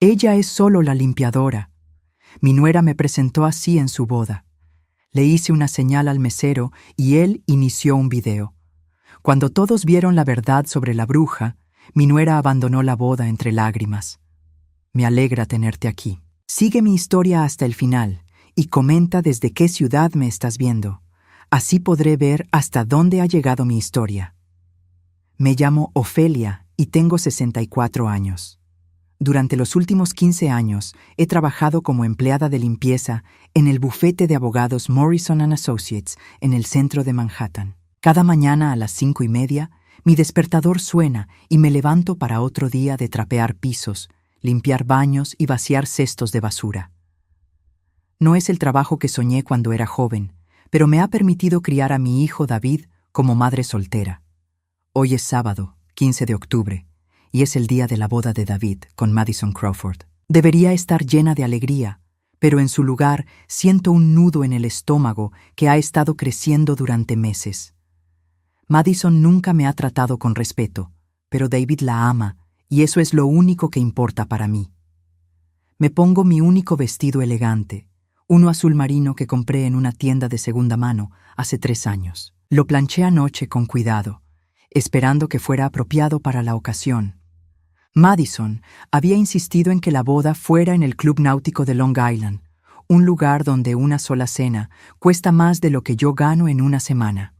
Ella es solo la limpiadora. Mi nuera me presentó así en su boda. Le hice una señal al mesero y él inició un video. Cuando todos vieron la verdad sobre la bruja, mi nuera abandonó la boda entre lágrimas. Me alegra tenerte aquí. Sigue mi historia hasta el final y comenta desde qué ciudad me estás viendo. Así podré ver hasta dónde ha llegado mi historia. Me llamo Ofelia y tengo 64 años. Durante los últimos 15 años he trabajado como empleada de limpieza en el bufete de abogados Morrison & Associates en el centro de Manhattan. Cada mañana a las 5:30, mi despertador suena y me levanto para otro día de trapear pisos, limpiar baños y vaciar cestos de basura. No es el trabajo que soñé cuando era joven, pero me ha permitido criar a mi hijo David como madre soltera. Hoy es sábado, 15 de octubre, y es el día de la boda de David con Madison Crawford. Debería estar llena de alegría, pero en su lugar siento un nudo en el estómago que ha estado creciendo durante meses. Madison nunca me ha tratado con respeto, pero David la ama, y eso es lo único que importa para mí. Me pongo mi único vestido elegante, uno azul marino que compré en una tienda de segunda mano hace 3 años. Lo planché anoche con cuidado, esperando que fuera apropiado para la ocasión. Madison había insistido en que la boda fuera en el Club Náutico de Long Island, un lugar donde una sola cena cuesta más de lo que yo gano en una semana.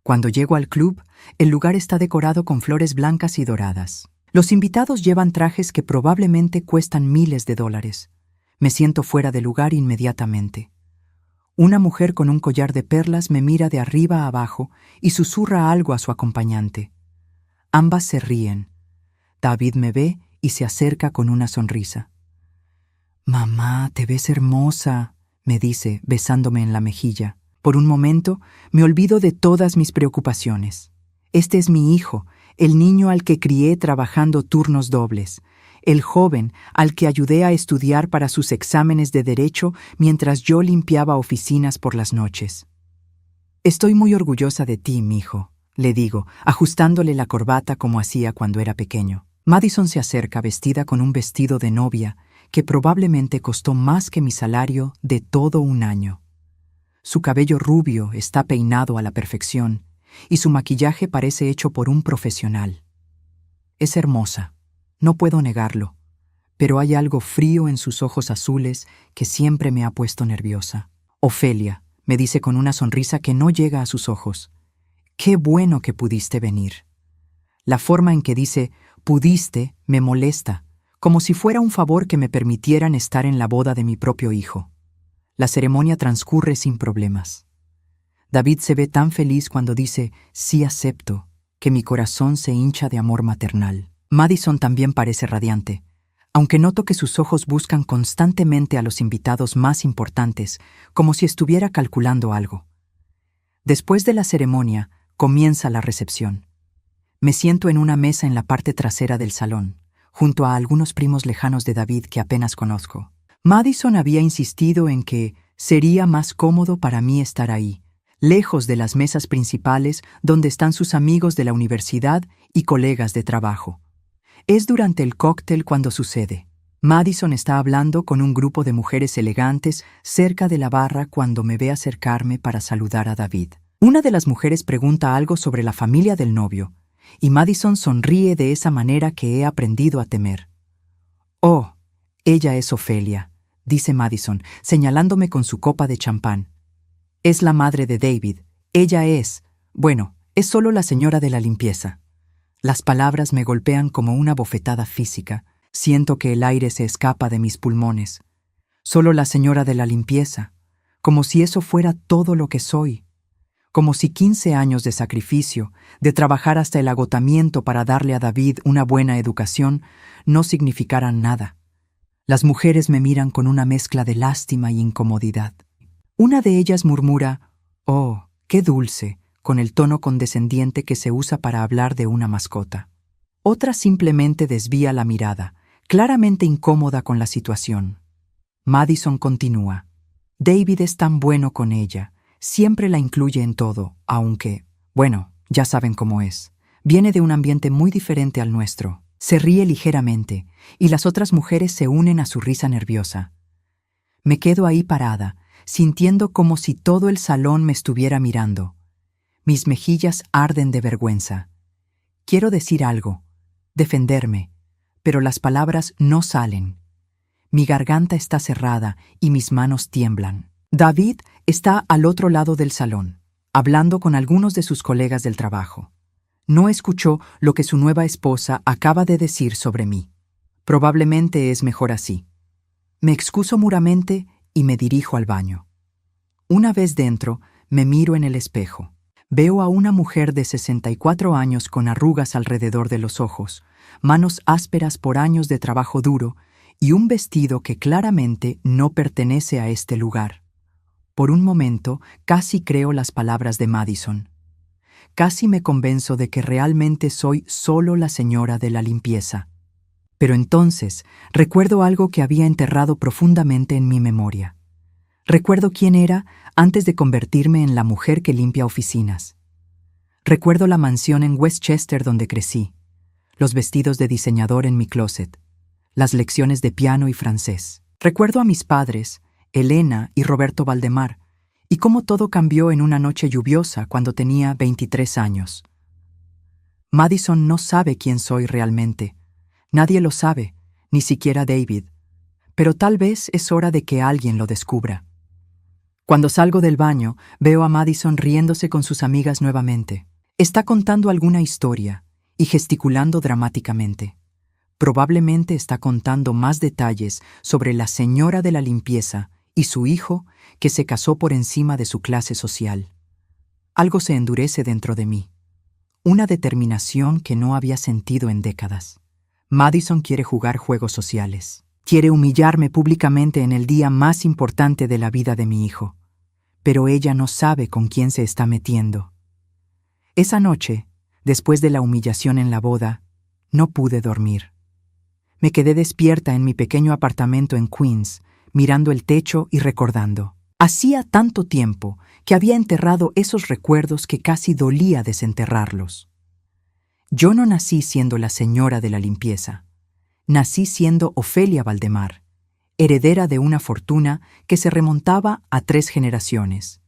Cuando llego al club, el lugar está decorado con flores blancas y doradas. Los invitados llevan trajes que probablemente cuestan miles de dólares. Me siento fuera de lugar inmediatamente. Una mujer con un collar de perlas me mira de arriba a abajo y susurra algo a su acompañante. Ambas se ríen. David me ve y se acerca con una sonrisa. «Mamá, te ves hermosa», me dice, besándome en la mejilla. Por un momento, me olvido de todas mis preocupaciones. Este es mi hijo, el niño al que crié trabajando turnos dobles, el joven al que ayudé a estudiar para sus exámenes de derecho mientras yo limpiaba oficinas por las noches. «Estoy muy orgullosa de ti, mijo», le digo, ajustándole la corbata como hacía cuando era pequeño. Madison se acerca vestida con un vestido de novia que probablemente costó más que mi salario de todo un año. Su cabello rubio está peinado a la perfección y su maquillaje parece hecho por un profesional. Es hermosa, no puedo negarlo, pero hay algo frío en sus ojos azules que siempre me ha puesto nerviosa. «Ofelia», me dice con una sonrisa que no llega a sus ojos, «qué bueno que pudiste venir». La forma en que dice «pudiste» me molesta, como si fuera un favor que me permitieran estar en la boda de mi propio hijo. La ceremonia transcurre sin problemas. David se ve tan feliz cuando dice «sí acepto», que mi corazón se hincha de amor maternal. Madison también parece radiante, aunque noto que sus ojos buscan constantemente a los invitados más importantes, como si estuviera calculando algo. Después de la ceremonia, comienza la recepción. Me siento en una mesa en la parte trasera del salón, junto a algunos primos lejanos de David que apenas conozco. Madison había insistido en que sería más cómodo para mí estar ahí, lejos de las mesas principales donde están sus amigos de la universidad y colegas de trabajo. Es durante el cóctel cuando sucede. Madison está hablando con un grupo de mujeres elegantes cerca de la barra cuando me ve acercarme para saludar a David. Una de las mujeres pregunta algo sobre la familia del novio, y Madison sonríe de esa manera que he aprendido a temer. «Oh, ella es Ofelia», dice Madison, señalándome con su copa de champán. «Es la madre de David. Ella es solo la señora de la limpieza». Las palabras me golpean como una bofetada física. Siento que el aire se escapa de mis pulmones. Solo la señora de la limpieza, como si eso fuera todo lo que soy. Como si 15 años de sacrificio, de trabajar hasta el agotamiento para darle a David una buena educación, no significaran nada. Las mujeres me miran con una mezcla de lástima y incomodidad. Una de ellas murmura, «Oh, qué dulce», con el tono condescendiente que se usa para hablar de una mascota. Otra simplemente desvía la mirada, claramente incómoda con la situación. Madison continúa, «David es tan bueno con ella, siempre la incluye en todo, aunque, ya saben cómo es. Viene de un ambiente muy diferente al nuestro. Se ríe ligeramente, y las otras mujeres se unen a su risa nerviosa. Me quedo ahí parada, sintiendo como si todo el salón me estuviera mirando. Mis mejillas arden de vergüenza. Quiero decir algo, defenderme, pero las palabras no salen. Mi garganta está cerrada y mis manos tiemblan. David está al otro lado del salón, hablando con algunos de sus colegas del trabajo. No escuchó lo que su nueva esposa acaba de decir sobre mí. Probablemente es mejor así. Me excuso muamente y me dirijo al baño. Una vez dentro, me miro en el espejo. Veo a una mujer de 64 años con arrugas alrededor de los ojos, manos ásperas por años de trabajo duro y un vestido que claramente no pertenece a este lugar. Por un momento, casi creo las palabras de Madison. Casi me convenzo de que realmente soy solo la señora de la limpieza. Pero entonces recuerdo algo que había enterrado profundamente en mi memoria. Recuerdo quién era antes de convertirme en la mujer que limpia oficinas. Recuerdo la mansión en Westchester donde crecí, los vestidos de diseñador en mi closet, las lecciones de piano y francés. Recuerdo a mis padres, Elena y Roberto Valdemar, y cómo todo cambió en una noche lluviosa cuando tenía 23 años. Madison no sabe quién soy realmente. Nadie lo sabe, ni siquiera David. Pero tal vez es hora de que alguien lo descubra. Cuando salgo del baño, veo a Madison riéndose con sus amigas nuevamente. Está contando alguna historia y gesticulando dramáticamente. Probablemente está contando más detalles sobre la señora de la limpieza y su hijo que se casó por encima de su clase social. Algo se endurece dentro de mí. Una determinación que no había sentido en décadas. Madison quiere jugar juegos sociales. Quiere humillarme públicamente en el día más importante de la vida de mi hijo. Pero ella no sabe con quién se está metiendo. Esa noche, después de la humillación en la boda, no pude dormir. Me quedé despierta en mi pequeño apartamento en Queens, mirando el techo y recordando. Hacía tanto tiempo que había enterrado esos recuerdos que casi dolía desenterrarlos. Yo no nací siendo la señora de la limpieza. Nací siendo Ofelia Valdemar, heredera de una fortuna que se remontaba a 3 generaciones.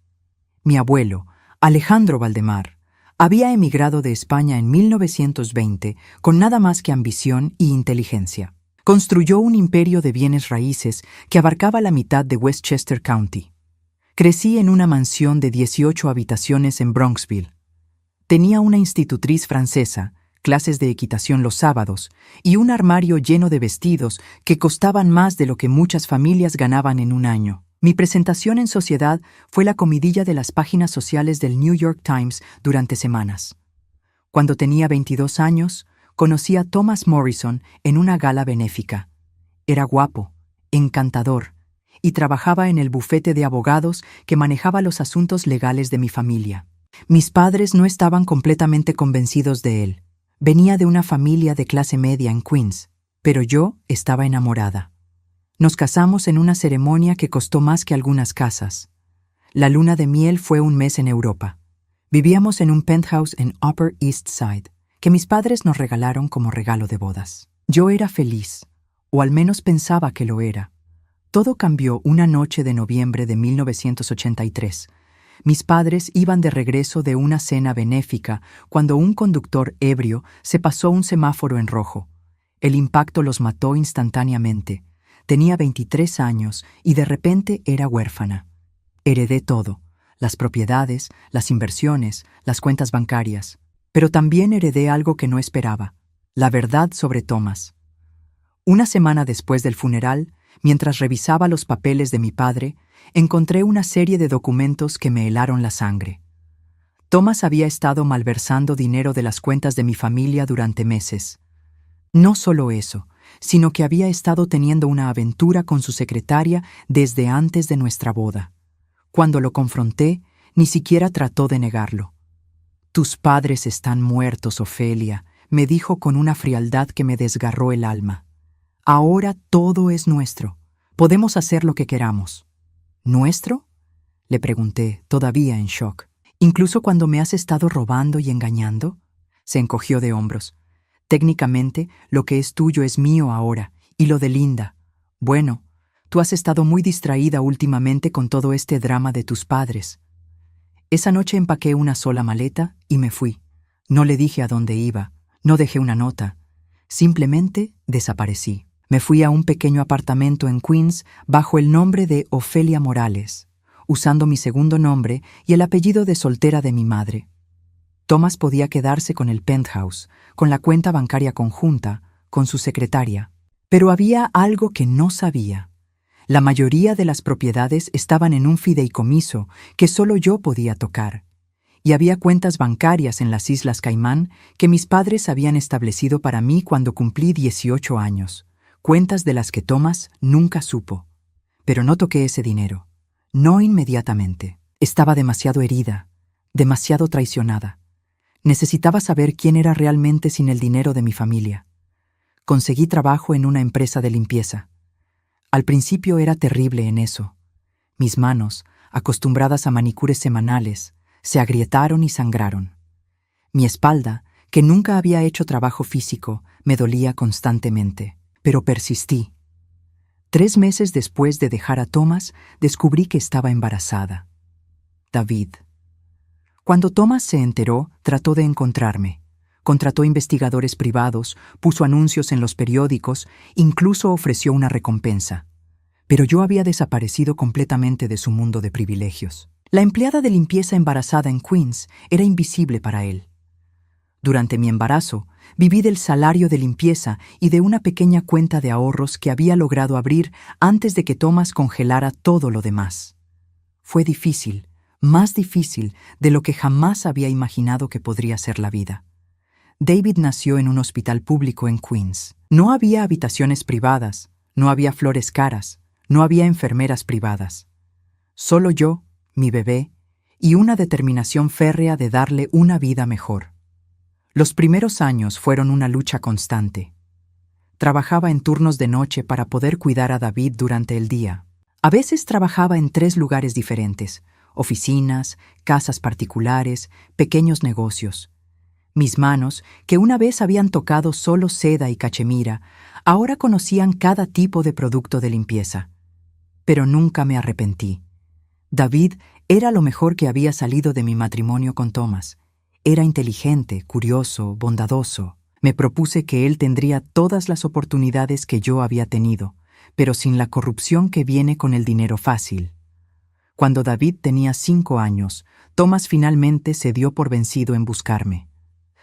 Mi abuelo, Alejandro Valdemar, había emigrado de España en 1920 con nada más que ambición y inteligencia. Construyó un imperio de bienes raíces que abarcaba la mitad de Westchester County. Crecí en una mansión de 18 habitaciones en Bronxville. Tenía una institutriz francesa, clases de equitación los sábados y un armario lleno de vestidos que costaban más de lo que muchas familias ganaban en un año. Mi presentación en sociedad fue la comidilla de las páginas sociales del New York Times durante semanas. Cuando tenía 22 años, conocí a Thomas Morrison en una gala benéfica. Era guapo, encantador, y trabajaba en el bufete de abogados que manejaba los asuntos legales de mi familia. Mis padres no estaban completamente convencidos de él. Venía de una familia de clase media en Queens, pero yo estaba enamorada. Nos casamos en una ceremonia que costó más que algunas casas. La luna de miel fue un mes en Europa. Vivíamos en un penthouse en Upper East Side, que mis padres nos regalaron como regalo de bodas. Yo era feliz, o al menos pensaba que lo era. Todo cambió una noche de noviembre de 1983. Mis padres iban de regreso de una cena benéfica cuando un conductor ebrio se pasó un semáforo en rojo. El impacto los mató instantáneamente. Tenía 23 años y de repente era huérfana. Heredé todo, las propiedades, las inversiones, las cuentas bancarias. Pero también heredé algo que no esperaba, la verdad sobre Thomas. Una semana después del funeral, mientras revisaba los papeles de mi padre, encontré una serie de documentos que me helaron la sangre. Thomas había estado malversando dinero de las cuentas de mi familia durante meses. No solo eso, sino que había estado teniendo una aventura con su secretaria desde antes de nuestra boda. Cuando lo confronté, ni siquiera trató de negarlo. «Tus padres están muertos, Ofelia», me dijo con una frialdad que me desgarró el alma. «Ahora todo es nuestro. Podemos hacer lo que queramos». «¿Nuestro?», le pregunté, todavía en shock. «¿Incluso cuando me has estado robando y engañando?». Se encogió de hombros. Técnicamente, lo que es tuyo es mío ahora, y lo de Linda. Bueno, tú has estado muy distraída últimamente con todo este drama de tus padres. Esa noche empaqué una sola maleta y me fui. No le dije a dónde iba, no dejé una nota. Simplemente desaparecí. Me fui a un pequeño apartamento en Queens bajo el nombre de Ofelia Morales, usando mi segundo nombre y el apellido de soltera de mi madre. Thomas podía quedarse con el penthouse, con la cuenta bancaria conjunta, con su secretaria. Pero había algo que no sabía. La mayoría de las propiedades estaban en un fideicomiso que solo yo podía tocar, y había cuentas bancarias en las Islas Caimán que mis padres habían establecido para mí cuando cumplí 18 años, cuentas de las que Thomas nunca supo. Pero no toqué ese dinero. No inmediatamente. Estaba demasiado herida, demasiado traicionada. Necesitaba saber quién era realmente sin el dinero de mi familia. Conseguí trabajo en una empresa de limpieza. Al principio era terrible en eso. Mis manos, acostumbradas a manicures semanales, se agrietaron y sangraron. Mi espalda, que nunca había hecho trabajo físico, me dolía constantemente, pero persistí. 3 meses después de dejar a Thomas, descubrí que estaba embarazada. David. Cuando Thomas se enteró, trató de encontrarme. Contrató investigadores privados, puso anuncios en los periódicos, incluso ofreció una recompensa. Pero yo había desaparecido completamente de su mundo de privilegios. La empleada de limpieza embarazada en Queens era invisible para él. Durante mi embarazo, viví del salario de limpieza y de una pequeña cuenta de ahorros que había logrado abrir antes de que Thomas congelara todo lo demás. Fue difícil, más difícil de lo que jamás había imaginado que podría ser la vida. David nació en un hospital público en Queens. No había habitaciones privadas, no había flores caras, no había enfermeras privadas. Solo yo, mi bebé, y una determinación férrea de darle una vida mejor. Los primeros años fueron una lucha constante. Trabajaba en turnos de noche para poder cuidar a David durante el día. A veces trabajaba en 3 lugares diferentes: oficinas, casas particulares, pequeños negocios. Mis manos, que una vez habían tocado solo seda y cachemira, ahora conocían cada tipo de producto de limpieza. Pero nunca me arrepentí. David era lo mejor que había salido de mi matrimonio con Thomas. Era inteligente, curioso, bondadoso. Me propuse que él tendría todas las oportunidades que yo había tenido, pero sin la corrupción que viene con el dinero fácil. Cuando David tenía 5 años, Thomas finalmente se dio por vencido en buscarme.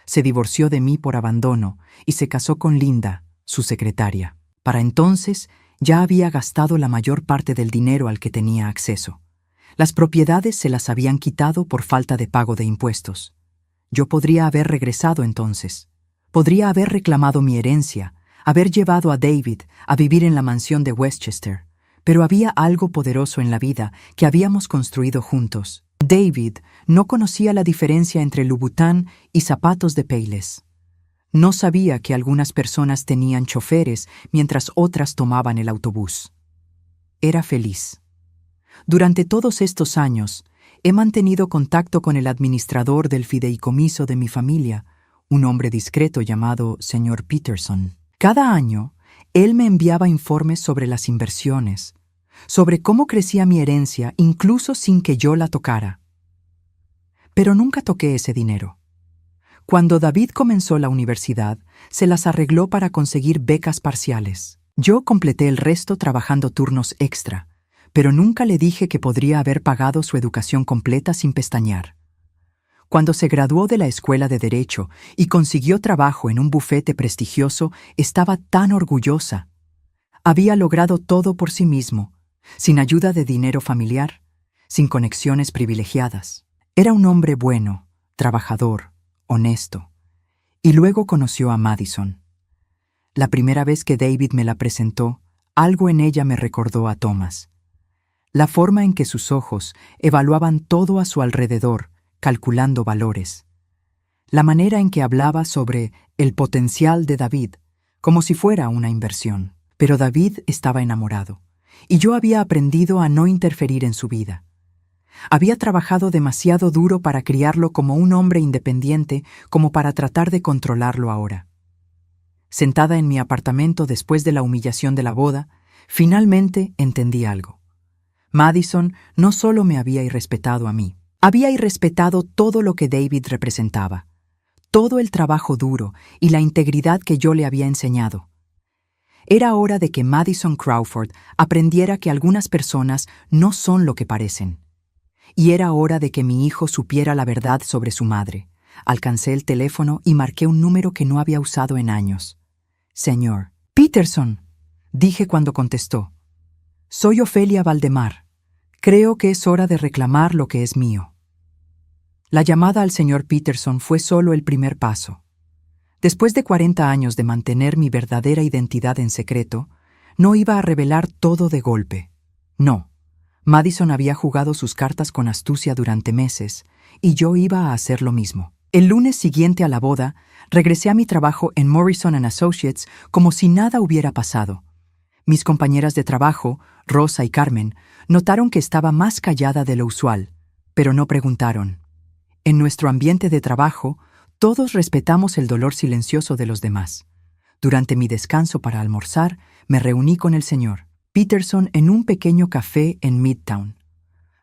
Se divorció de mí por abandono y se casó con Linda, su secretaria. Para entonces, ya había gastado la mayor parte del dinero al que tenía acceso. Las propiedades se las habían quitado por falta de pago de impuestos. Yo podría haber regresado entonces. Podría haber reclamado mi herencia, haber llevado a David a vivir en la mansión de Westchester. Pero había algo poderoso en la vida que habíamos construido juntos. David no conocía la diferencia entre Louboutin y zapatos de Payless. No sabía que algunas personas tenían choferes mientras otras tomaban el autobús. Era feliz. Durante todos estos años, he mantenido contacto con el administrador del fideicomiso de mi familia, un hombre discreto llamado Sr. Peterson. Cada año, él me enviaba informes sobre las inversiones, sobre cómo crecía mi herencia incluso sin que yo la tocara. Pero nunca toqué ese dinero. Cuando David comenzó la universidad, se las arregló para conseguir becas parciales. Yo completé el resto trabajando turnos extra, pero nunca le dije que podría haber pagado su educación completa sin pestañear. Cuando se graduó de la escuela de Derecho y consiguió trabajo en un bufete prestigioso, estaba tan orgullosa. Había logrado todo por sí mismo, sin ayuda de dinero familiar, sin conexiones privilegiadas. Era un hombre bueno, trabajador, honesto. Y luego conoció a Madison. La primera vez que David me la presentó, algo en ella me recordó a Thomas. La forma en que sus ojos evaluaban todo a su alrededor, calculando valores. La manera en que hablaba sobre el potencial de David, como si fuera una inversión. Pero David estaba enamorado, y yo había aprendido a no interferir en su vida. Había trabajado demasiado duro para criarlo como un hombre independiente como para tratar de controlarlo ahora. Sentada en mi apartamento después de la humillación de la boda, finalmente entendí algo. Madison no solo me había irrespetado a mí, había irrespetado todo lo que David representaba, todo el trabajo duro y la integridad que yo le había enseñado. Era hora de que Madison Crawford aprendiera que algunas personas no son lo que parecen. Y era hora de que mi hijo supiera la verdad sobre su madre. Alcancé el teléfono y marqué un número que no había usado en años. «Señor Peterson», dije cuando contestó. «Soy Ofelia Valdemar. Creo que es hora de reclamar lo que es mío». La llamada al señor Peterson fue solo el primer paso. Después de 40 años de mantener mi verdadera identidad en secreto, no iba a revelar todo de golpe. No. Madison había jugado sus cartas con astucia durante meses, y yo iba a hacer lo mismo. El lunes siguiente a la boda, regresé a mi trabajo en Morrison & Associates como si nada hubiera pasado. Mis compañeras de trabajo, Rosa y Carmen, notaron que estaba más callada de lo usual, pero no preguntaron. En nuestro ambiente de trabajo, todos respetamos el dolor silencioso de los demás. Durante mi descanso para almorzar, me reuní con el señor Peterson en un pequeño café en Midtown.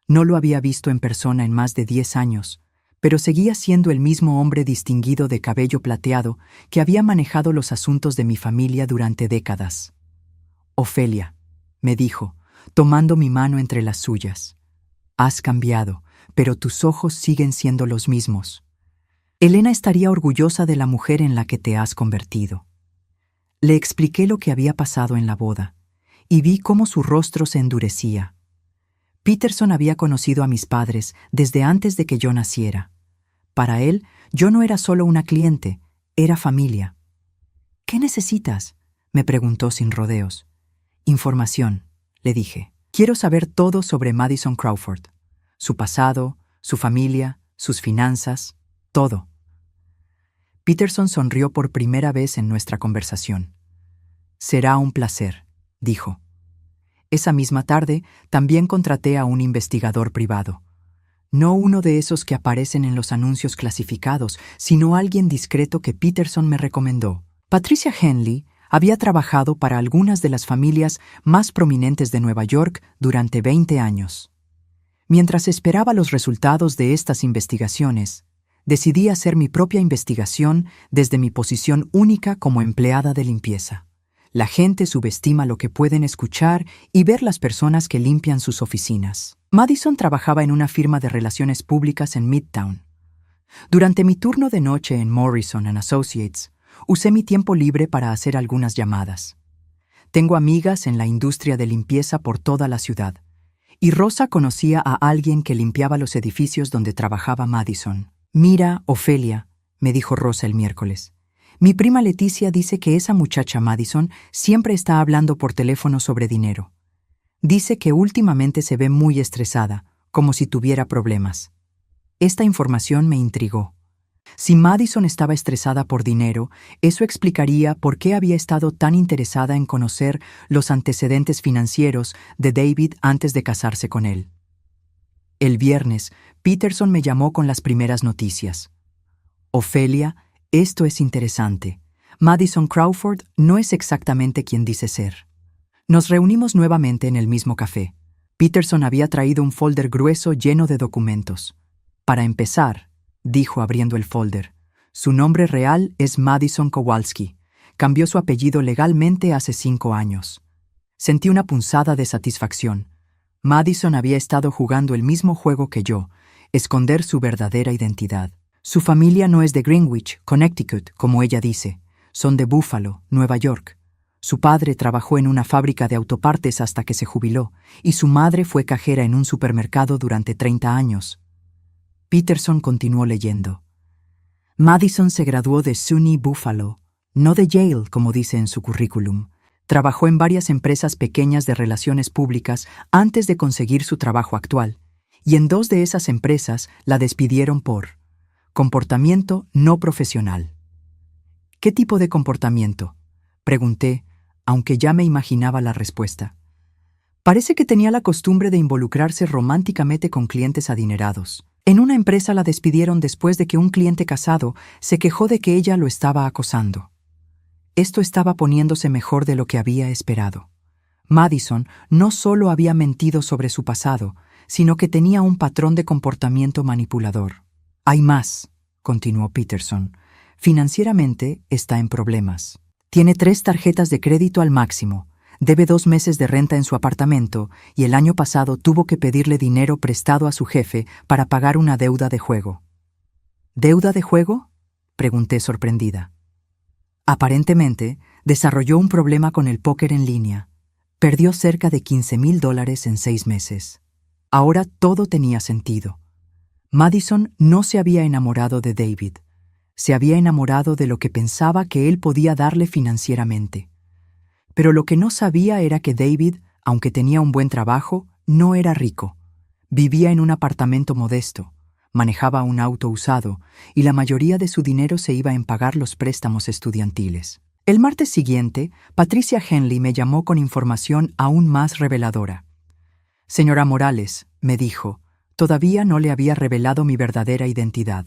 No lo había visto en persona en más de 10 años, pero seguía siendo el mismo hombre distinguido de cabello plateado que había manejado los asuntos de mi familia durante décadas. «Ofelia», me dijo, tomando mi mano entre las suyas. «Has cambiado, pero tus ojos siguen siendo los mismos. Elena estaría orgullosa de la mujer en la que te has convertido». Le expliqué lo que había pasado en la boda, y vi cómo su rostro se endurecía. Peterson había conocido a mis padres desde antes de que yo naciera. Para él, yo no era solo una cliente, era familia. «¿Qué necesitas?», me preguntó sin rodeos. «Información», le dije. «Quiero saber todo sobre Madison Crawford. Su pasado, su familia, sus finanzas, todo». Peterson sonrió por primera vez en nuestra conversación. «Será un placer», dijo. Esa misma tarde también contraté a un investigador privado. No uno de esos que aparecen en los anuncios clasificados, sino alguien discreto que Peterson me recomendó. Patricia Henley había trabajado para algunas de las familias más prominentes de Nueva York durante 20 años. Mientras esperaba los resultados de estas investigaciones, decidí hacer mi propia investigación desde mi posición única como empleada de limpieza. La gente subestima lo que pueden escuchar y ver las personas que limpian sus oficinas. Madison trabajaba en una firma de relaciones públicas en Midtown. Durante mi turno de noche en Morrison & Associates, usé mi tiempo libre para hacer algunas llamadas. Tengo amigas en la industria de limpieza por toda la ciudad, y Rosa conocía a alguien que limpiaba los edificios donde trabajaba Madison. «Mira, Ofelia», me dijo Rosa el miércoles. «Mi prima Leticia dice que esa muchacha Madison siempre está hablando por teléfono sobre dinero. Dice que últimamente se ve muy estresada, como si tuviera problemas». Esta información me intrigó. Si Madison estaba estresada por dinero, eso explicaría por qué había estado tan interesada en conocer los antecedentes financieros de David antes de casarse con él. El viernes, Peterson me llamó con las primeras noticias. «Ofelia, esto es interesante. Madison Crawford no es exactamente quien dice ser». Nos reunimos nuevamente en el mismo café. Peterson había traído un folder grueso lleno de documentos. «Para empezar», dijo abriendo el folder, «su nombre real es Madison Kowalski. Cambió su apellido legalmente hace 5 años». Sentí una punzada de satisfacción. Madison había estado jugando el mismo juego que yo, esconder su verdadera identidad. Su familia no es de Greenwich, Connecticut, como ella dice. Son de Buffalo, Nueva York. Su padre trabajó en una fábrica de autopartes hasta que se jubiló, y su madre fue cajera en un supermercado durante 30 años. Peterson continuó leyendo. Madison se graduó de SUNY Buffalo, no de Yale, como dice en su currículum. Trabajó en varias empresas pequeñas de relaciones públicas antes de conseguir su trabajo actual, y en 2 de esas empresas la despidieron por comportamiento no profesional. ¿Qué tipo de comportamiento?, pregunté, aunque ya me imaginaba la respuesta. Parece que tenía la costumbre de involucrarse románticamente con clientes adinerados. En una empresa la despidieron después de que un cliente casado se quejó de que ella lo estaba acosando. Esto estaba poniéndose mejor de lo que había esperado. Madison no solo había mentido sobre su pasado, sino que tenía un patrón de comportamiento manipulador. Hay más, continuó Peterson. Financieramente está en problemas. Tiene 3 tarjetas de crédito al máximo, debe 2 meses de renta en su apartamento y el año pasado tuvo que pedirle dinero prestado a su jefe para pagar una deuda de juego. ¿Deuda de juego?, pregunté sorprendida. Aparentemente, desarrolló un problema con el póker en línea. Perdió cerca de $15,000 en 6 meses. Ahora todo tenía sentido. Madison no se había enamorado de David. Se había enamorado de lo que pensaba que él podía darle financieramente. Pero lo que no sabía era que David, aunque tenía un buen trabajo, no era rico. Vivía en un apartamento modesto, manejaba un auto usado y la mayoría de su dinero se iba en pagar los préstamos estudiantiles. El martes siguiente, Patricia Henley me llamó con información aún más reveladora. «Señora Morales», me dijo, todavía no le había revelado mi verdadera identidad.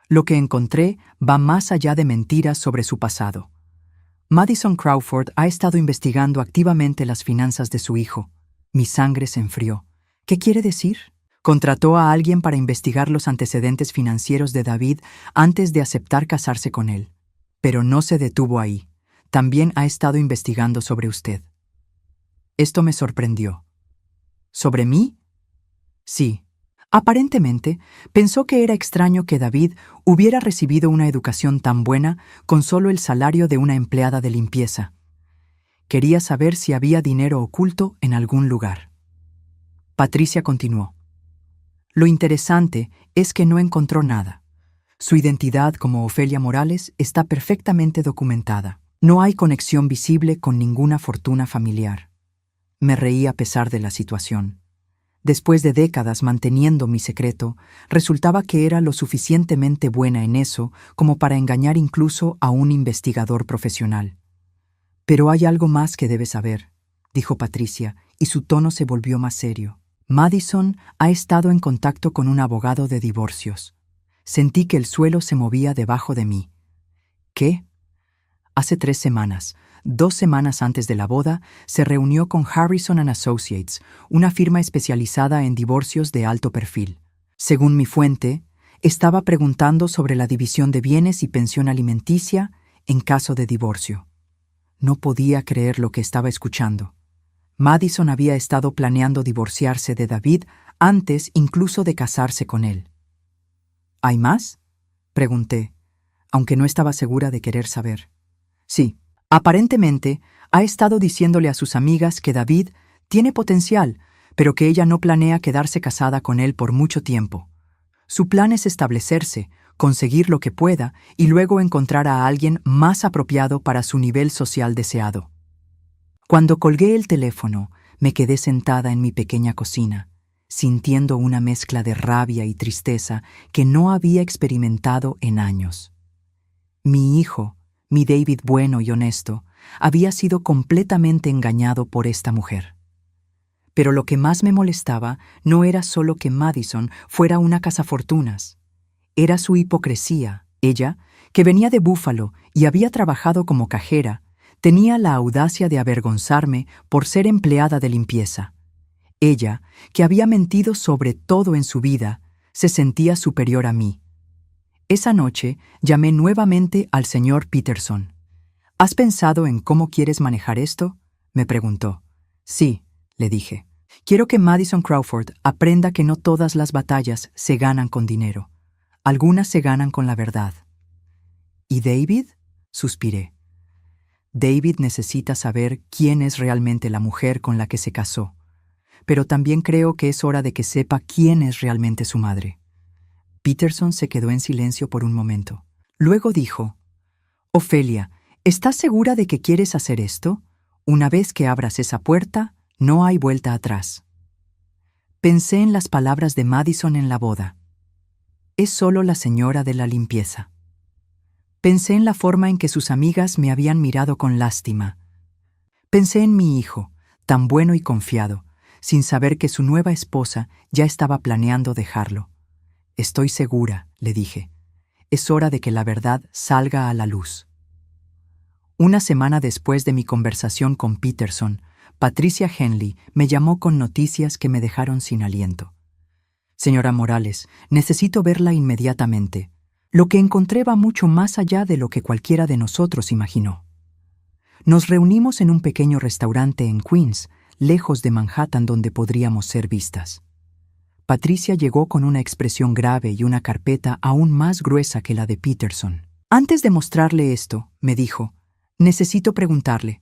Lo que encontré va más allá de mentiras sobre su pasado. Madison Crawford ha estado investigando activamente las finanzas de su hijo. Mi sangre se enfrió. ¿Qué quiere decir? Contrató a alguien para investigar los antecedentes financieros de David antes de aceptar casarse con él. Pero no se detuvo ahí. También ha estado investigando sobre usted. Esto me sorprendió. ¿Sobre mí? Sí. Aparentemente, pensó que era extraño que David hubiera recibido una educación tan buena con solo el salario de una empleada de limpieza. Quería saber si había dinero oculto en algún lugar. Patricia continuó. Lo interesante es que no encontró nada. Su identidad como Ofelia Morales está perfectamente documentada. No hay conexión visible con ninguna fortuna familiar. Me reí a pesar de la situación. Después de décadas manteniendo mi secreto, resultaba que era lo suficientemente buena en eso como para engañar incluso a un investigador profesional. «Pero hay algo más que debes saber», dijo Patricia, y su tono se volvió más serio. «Madison ha estado en contacto con un abogado de divorcios. Sentí que el suelo se movía debajo de mí». «¿Qué?» Hace 3 semanas, 2 semanas antes de la boda, se reunió con Harrison & Associates, una firma especializada en divorcios de alto perfil. Según mi fuente, estaba preguntando sobre la división de bienes y pensión alimenticia en caso de divorcio. No podía creer lo que estaba escuchando. Madison había estado planeando divorciarse de David antes incluso de casarse con él. ¿Hay más?, pregunté, aunque no estaba segura de querer saber. Sí, aparentemente ha estado diciéndole a sus amigas que David tiene potencial, pero que ella no planea quedarse casada con él por mucho tiempo. Su plan es establecerse, conseguir lo que pueda y luego encontrar a alguien más apropiado para su nivel social deseado. Cuando colgué el teléfono, me quedé sentada en mi pequeña cocina, sintiendo una mezcla de rabia y tristeza que no había experimentado en años. Mi hijo, mi David bueno y honesto, había sido completamente engañado por esta mujer. Pero lo que más me molestaba no era solo que Madison fuera una cazafortunas. Era su hipocresía. Ella, que venía de Buffalo y había trabajado como cajera, tenía la audacia de avergonzarme por ser empleada de limpieza. Ella, que había mentido sobre todo en su vida, se sentía superior a mí. Esa noche llamé nuevamente al señor Peterson. «¿Has pensado en cómo quieres manejar esto?», me preguntó. «Sí», le dije. «Quiero que Madison Crawford aprenda que no todas las batallas se ganan con dinero. Algunas se ganan con la verdad». «¿Y David?», suspiré. «David necesita saber quién es realmente la mujer con la que se casó. Pero también creo que es hora de que sepa quién es realmente su madre». Peterson se quedó en silencio por un momento. Luego dijo, «Ofelia, ¿estás segura de que quieres hacer esto? Una vez que abras esa puerta, no hay vuelta atrás». Pensé en las palabras de Madison en la boda. «Es solo la señora de la limpieza». Pensé en la forma en que sus amigas me habían mirado con lástima. Pensé en mi hijo, tan bueno y confiado, sin saber que su nueva esposa ya estaba planeando dejarlo. «Estoy segura», le dije. «Es hora de que la verdad salga a la luz». Una semana después de mi conversación con Peterson, Patricia Henley me llamó con noticias que me dejaron sin aliento. Señora Morales, necesito verla inmediatamente. Lo que encontré va mucho más allá de lo que cualquiera de nosotros imaginó. Nos reunimos en un pequeño restaurante en Queens, lejos de Manhattan donde podríamos ser vistas. Patricia llegó con una expresión grave y una carpeta aún más gruesa que la de Peterson. Antes de mostrarle esto, me dijo, necesito preguntarle,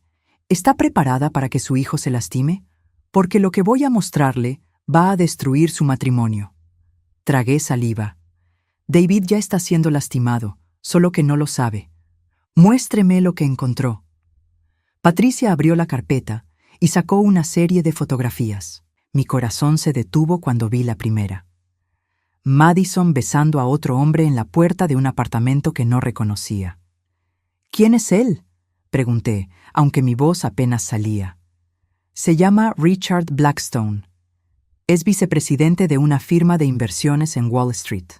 ¿está preparada para que su hijo se lastime? Porque lo que voy a mostrarle va a destruir su matrimonio. Tragué saliva. David ya está siendo lastimado, solo que no lo sabe. Muéstreme lo que encontró. Patricia abrió la carpeta y sacó una serie de fotografías. Mi corazón se detuvo cuando vi la primera. Madison besando a otro hombre en la puerta de un apartamento que no reconocía. ¿Quién es él?, pregunté, aunque mi voz apenas salía. Se llama Richard Blackstone. Es vicepresidente de una firma de inversiones en Wall Street.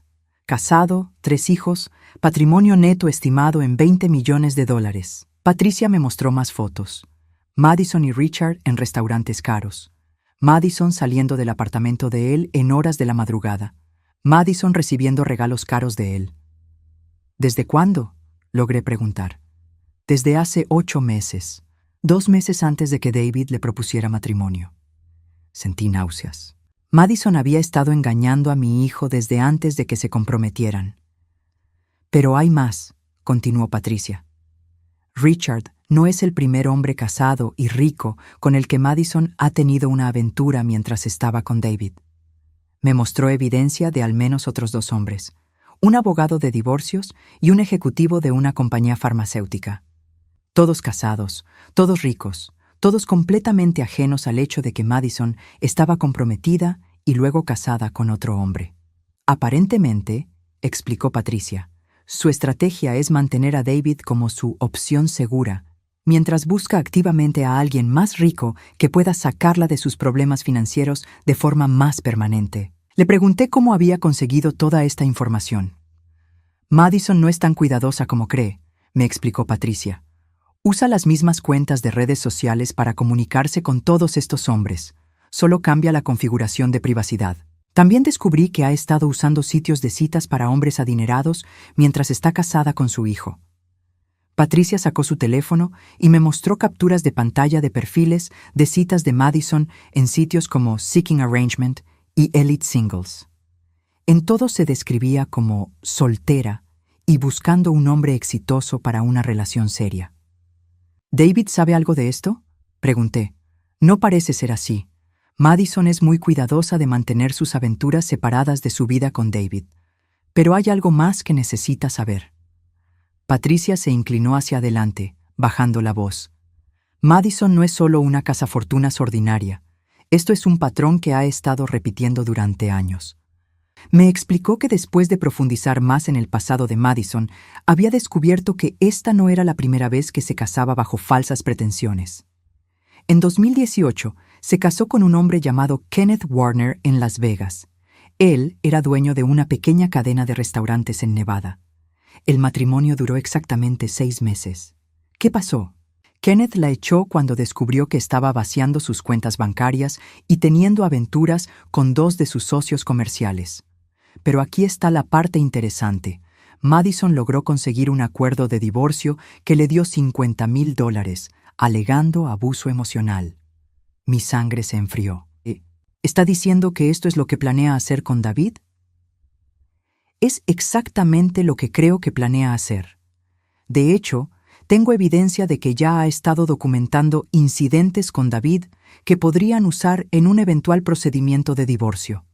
Casado, 3 hijos, patrimonio neto estimado en $20 millones. Patricia me mostró más fotos. Madison y Richard en restaurantes caros. Madison saliendo del apartamento de él en horas de la madrugada. Madison recibiendo regalos caros de él. ¿Desde cuándo?, logré preguntar. Desde hace 8 meses, 2 meses antes de que David le propusiera matrimonio. Sentí náuseas. Madison había estado engañando a mi hijo desde antes de que se comprometieran. Pero hay más, continuó Patricia. Richard no es el primer hombre casado y rico con el que Madison ha tenido una aventura mientras estaba con David. Me mostró evidencia de al menos otros 2 hombres, un abogado de divorcios y un ejecutivo de una compañía farmacéutica. Todos casados, todos ricos, todos completamente ajenos al hecho de que Madison estaba comprometida y luego casada con otro hombre. Aparentemente, explicó Patricia, su estrategia es mantener a David como su opción segura, mientras busca activamente a alguien más rico que pueda sacarla de sus problemas financieros de forma más permanente. Le pregunté cómo había conseguido toda esta información. Madison no es tan cuidadosa como cree, me explicó Patricia. Usa las mismas cuentas de redes sociales para comunicarse con todos estos hombres. Solo cambia la configuración de privacidad. También descubrí que ha estado usando sitios de citas para hombres adinerados mientras está casada con su hijo. Patricia sacó su teléfono y me mostró capturas de pantalla de perfiles de citas de Madison en sitios como Seeking Arrangement y Elite Singles. En todos se describía como soltera y buscando un hombre exitoso para una relación seria. ¿David sabe algo de esto?, pregunté. No parece ser así. Madison es muy cuidadosa de mantener sus aventuras separadas de su vida con David. Pero hay algo más que necesita saber. Patricia se inclinó hacia adelante, bajando la voz. Madison no es solo una cazafortunas ordinaria. Esto es un patrón que ha estado repitiendo durante años. Me explicó que después de profundizar más en el pasado de Madison, había descubierto que esta no era la primera vez que se casaba bajo falsas pretensiones. En 2018, se casó con un hombre llamado Kenneth Warner en Las Vegas. Él era dueño de una pequeña cadena de restaurantes en Nevada. El matrimonio duró exactamente 6 meses. ¿Qué pasó? Kenneth la echó cuando descubrió que estaba vaciando sus cuentas bancarias y teniendo aventuras con 2 de sus socios comerciales. Pero aquí está la parte interesante. Madison logró conseguir un acuerdo de divorcio que le dio $50,000, alegando abuso emocional. Mi sangre se enfrió. ¿Está diciendo que esto es lo que planea hacer con David? Es exactamente lo que creo que planea hacer. De hecho, tengo evidencia de que ya ha estado documentando incidentes con David que podrían usar en un eventual procedimiento de divorcio.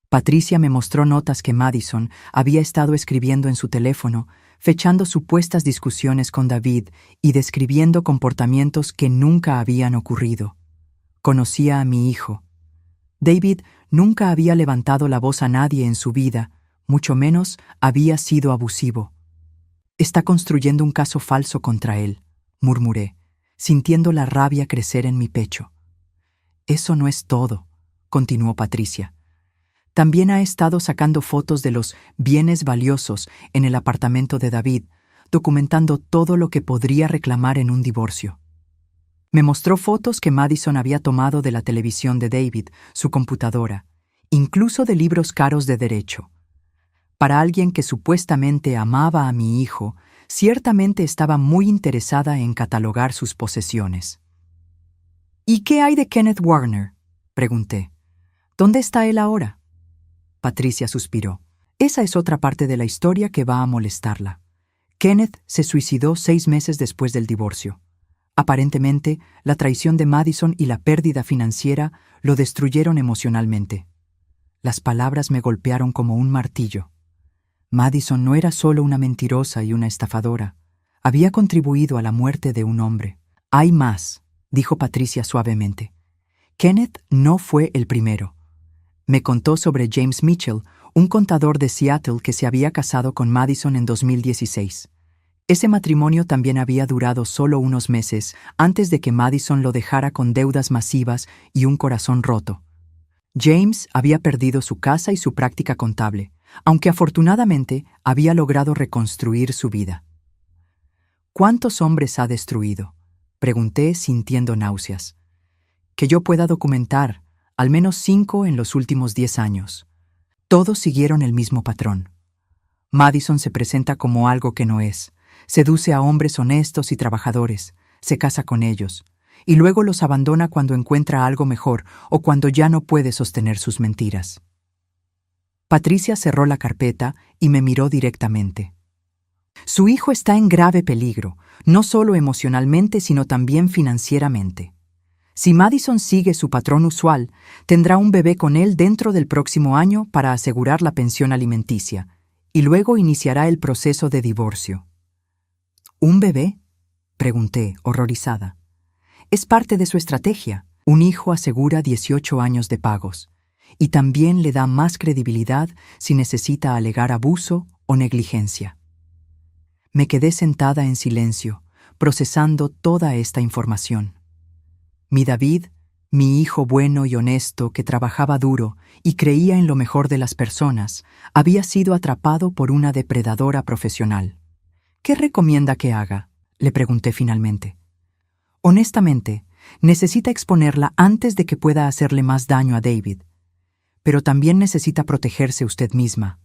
Patricia me mostró notas que Madison había estado escribiendo en su teléfono, fechando supuestas discusiones con David y describiendo comportamientos que nunca habían ocurrido. Conocía a mi hijo. David nunca había levantado la voz a nadie en su vida, mucho menos había sido abusivo. Está construyendo un caso falso contra él, murmuré, sintiendo la rabia crecer en mi pecho. Eso no es todo, continuó Patricia. También ha estado sacando fotos de los bienes valiosos en el apartamento de David, documentando todo lo que podría reclamar en un divorcio. Me mostró fotos que Madison había tomado de la televisión de David, su computadora, incluso de libros caros de derecho. Para alguien que supuestamente amaba a mi hijo, ciertamente estaba muy interesada en catalogar sus posesiones. ¿Y qué hay de Kenneth Warner?, pregunté. ¿Dónde está él ahora? Patricia suspiró. Esa es otra parte de la historia que va a molestarla. Kenneth se suicidó 6 meses después del divorcio. Aparentemente, la traición de Madison y la pérdida financiera lo destruyeron emocionalmente. Las palabras me golpearon como un martillo. Madison no era solo una mentirosa y una estafadora. Había contribuido a la muerte de un hombre. Hay más, dijo Patricia suavemente. Kenneth no fue el primero. Me contó sobre James Mitchell, un contador de Seattle que se había casado con Madison en 2016. Ese matrimonio también había durado solo unos meses antes de que Madison lo dejara con deudas masivas y un corazón roto. James había perdido su casa y su práctica contable, aunque afortunadamente había logrado reconstruir su vida. ¿Cuántos hombres ha destruido?, pregunté sintiendo náuseas. Que yo pueda documentar, al menos 5 en los últimos 10 años. Todos siguieron el mismo patrón. Madison se presenta como algo que no es. Seduce a hombres honestos y trabajadores, se casa con ellos, y luego los abandona cuando encuentra algo mejor o cuando ya no puede sostener sus mentiras. Patricia cerró la carpeta y me miró directamente. Su hijo está en grave peligro, no solo emocionalmente, sino también financieramente. Si Madison sigue su patrón usual, tendrá un bebé con él dentro del próximo año para asegurar la pensión alimenticia, y luego iniciará el proceso de divorcio. ¿Un bebé?, pregunté, horrorizada. Es parte de su estrategia. Un hijo asegura 18 años de pagos, y también le da más credibilidad si necesita alegar abuso o negligencia. Me quedé sentada en silencio, procesando toda esta información. Mi David, mi hijo bueno y honesto que trabajaba duro y creía en lo mejor de las personas, había sido atrapado por una depredadora profesional. ¿Qué recomienda que haga?, le pregunté finalmente. Honestamente, necesita exponerla antes de que pueda hacerle más daño a David. Pero también necesita protegerse usted misma.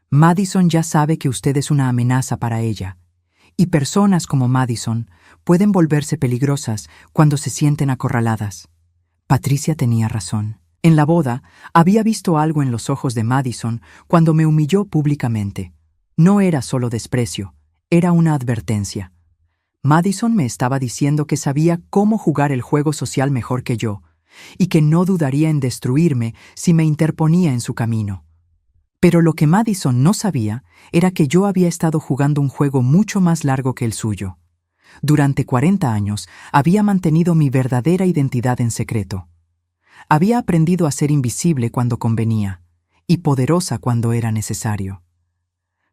Madison ya sabe que usted es una amenaza para ella, y personas como Madison pueden volverse peligrosas cuando se sienten acorraladas. Patricia tenía razón. En la boda, había visto algo en los ojos de Madison cuando me humilló públicamente. No era solo desprecio, era una advertencia. Madison me estaba diciendo que sabía cómo jugar el juego social mejor que yo, y que no dudaría en destruirme si me interponía en su camino. Pero lo que Madison no sabía era que yo había estado jugando un juego mucho más largo que el suyo. Durante 40 años había mantenido mi verdadera identidad en secreto. Había aprendido a ser invisible cuando convenía, y poderosa cuando era necesario.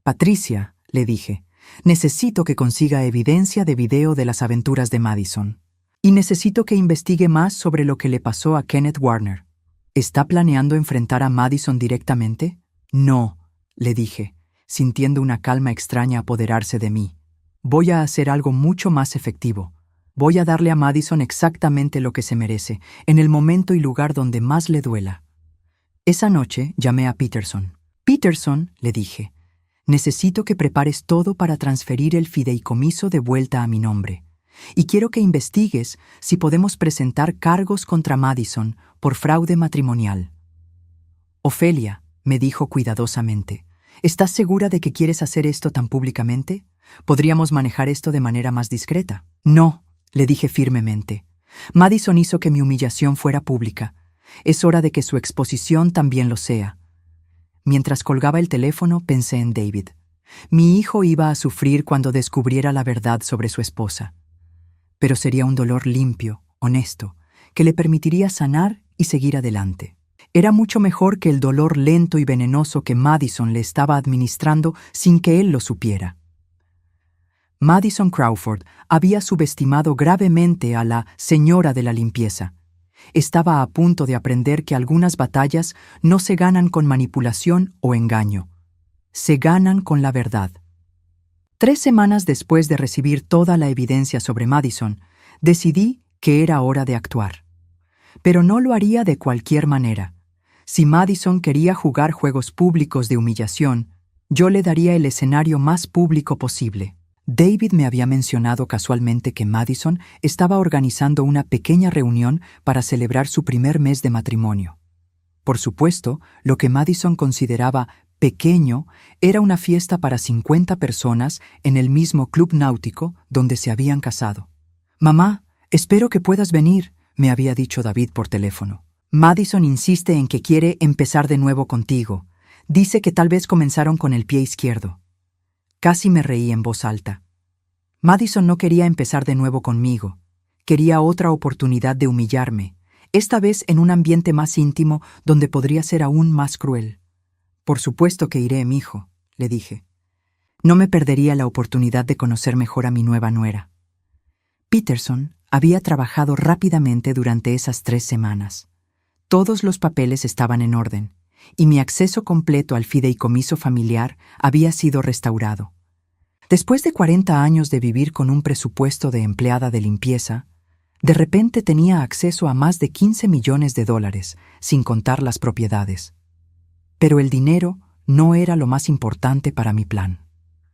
Patricia, le dije, necesito que consiga evidencia de video de las aventuras de Madison. Y necesito que investigue más sobre lo que le pasó a Kenneth Warner. ¿Está planeando enfrentar a Madison directamente? No, le dije, sintiendo una calma extraña apoderarse de mí. Voy a hacer algo mucho más efectivo. Voy a darle a Madison exactamente lo que se merece, en el momento y lugar donde más le duela. Esa noche llamé a Peterson. Peterson, le dije, necesito que prepares todo para transferir el fideicomiso de vuelta a mi nombre. Y quiero que investigues si podemos presentar cargos contra Madison por fraude matrimonial. Ofelia, me dijo cuidadosamente, ¿estás segura de que quieres hacer esto tan públicamente? ¿Podríamos manejar esto de manera más discreta? No, le dije firmemente. Madison hizo que mi humillación fuera pública. Es hora de que su exposición también lo sea. Mientras colgaba el teléfono, pensé en David. Mi hijo iba a sufrir cuando descubriera la verdad sobre su esposa. Pero sería un dolor limpio, honesto, que le permitiría sanar y seguir adelante. Era mucho mejor que el dolor lento y venenoso que Madison le estaba administrando sin que él lo supiera. Madison Crawford había subestimado gravemente a la señora de la limpieza. Estaba a punto de aprender que algunas batallas no se ganan con manipulación o engaño. Se ganan con la verdad. 3 semanas después de recibir toda la evidencia sobre Madison, decidí que era hora de actuar. Pero no lo haría de cualquier manera. Si Madison quería jugar juegos públicos de humillación, yo le daría el escenario más público posible. David me había mencionado casualmente que Madison estaba organizando una pequeña reunión para celebrar su primer mes de matrimonio. Por supuesto, lo que Madison consideraba pequeño era una fiesta para 50 personas en el mismo club náutico donde se habían casado. «Mamá, espero que puedas venir», me había dicho David por teléfono. «Madison insiste en que quiere empezar de nuevo contigo. Dice que tal vez comenzaron con el pie izquierdo». Casi me reí en voz alta. Madison no quería empezar de nuevo conmigo. Quería otra oportunidad de humillarme, esta vez en un ambiente más íntimo donde podría ser aún más cruel. «Por supuesto que iré, mijo», le dije. No me perdería la oportunidad de conocer mejor a mi nueva nuera. Peterson había trabajado rápidamente durante esas 3 semanas. Todos los papeles estaban en orden, y mi acceso completo al fideicomiso familiar había sido restaurado. Después de 40 años de vivir con un presupuesto de empleada de limpieza, de repente tenía acceso a más de $15 millones, sin contar las propiedades. Pero el dinero no era lo más importante para mi plan.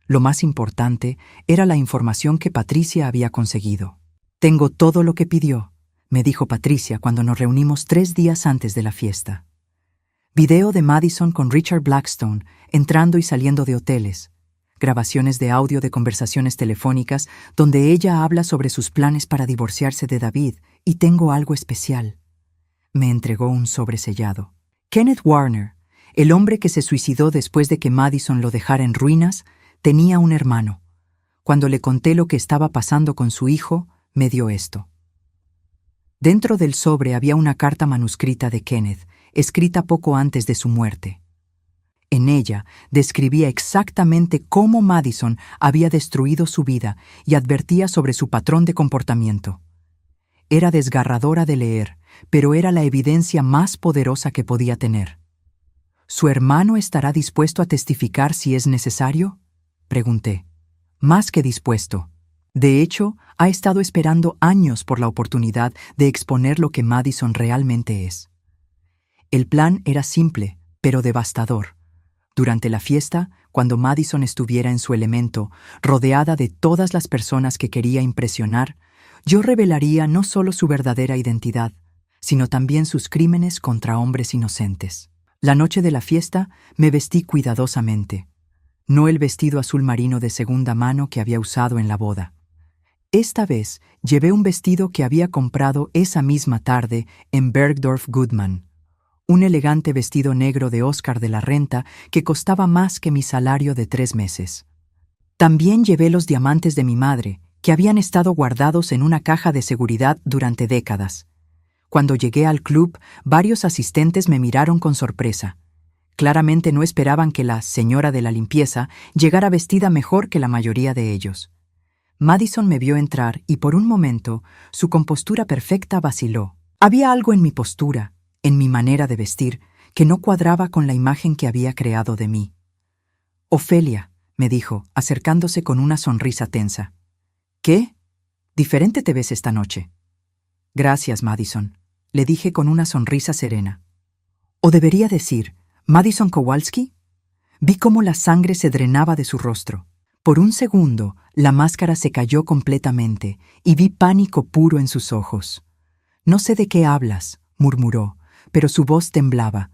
Lo más importante era la información que Patricia había conseguido. «Tengo todo lo que pidió», me dijo Patricia cuando nos reunimos 3 días antes de la fiesta. Video de Madison con Richard Blackstone entrando y saliendo de hoteles. Grabaciones de audio de conversaciones telefónicas donde ella habla sobre sus planes para divorciarse de David y tengo algo especial. Me entregó un sobre sellado. Kenneth Warner, el hombre que se suicidó después de que Madison lo dejara en ruinas, tenía un hermano. Cuando le conté lo que estaba pasando con su hijo, me dio esto. Dentro del sobre había una carta manuscrita de Kenneth, escrita poco antes de su muerte. En ella describía exactamente cómo Madison había destruido su vida y advertía sobre su patrón de comportamiento. Era desgarradora de leer, pero era la evidencia más poderosa que podía tener. «¿Su hermano estará dispuesto a testificar si es necesario?», pregunté. «Más que dispuesto. De hecho, ha estado esperando años por la oportunidad de exponer lo que Madison realmente es». El plan era simple, pero devastador. Durante la fiesta, cuando Madison estuviera en su elemento, rodeada de todas las personas que quería impresionar, yo revelaría no solo su verdadera identidad, sino también sus crímenes contra hombres inocentes. La noche de la fiesta me vestí cuidadosamente. No el vestido azul marino de segunda mano que había usado en la boda. Esta vez llevé un vestido que había comprado esa misma tarde en Bergdorf Goodman. Un elegante vestido negro de Oscar de la Renta que costaba más que mi salario de 3 meses. También llevé los diamantes de mi madre, que habían estado guardados en una caja de seguridad durante décadas. Cuando llegué al club, varios asistentes me miraron con sorpresa. Claramente no esperaban que la señora de la limpieza llegara vestida mejor que la mayoría de ellos. Madison me vio entrar y por un momento su compostura perfecta vaciló. Había algo en mi postura, en mi manera de vestir, que no cuadraba con la imagen que había creado de mí. «Ofelia», me dijo, acercándose con una sonrisa tensa. «¿Qué? Diferente te ves esta noche». «Gracias, Madison», le dije con una sonrisa serena. O debería decir, «Madison Kowalski». Vi cómo la sangre se drenaba de su rostro. Por un segundo, la máscara se cayó completamente y vi pánico puro en sus ojos. «No sé de qué hablas», murmuró, pero su voz temblaba.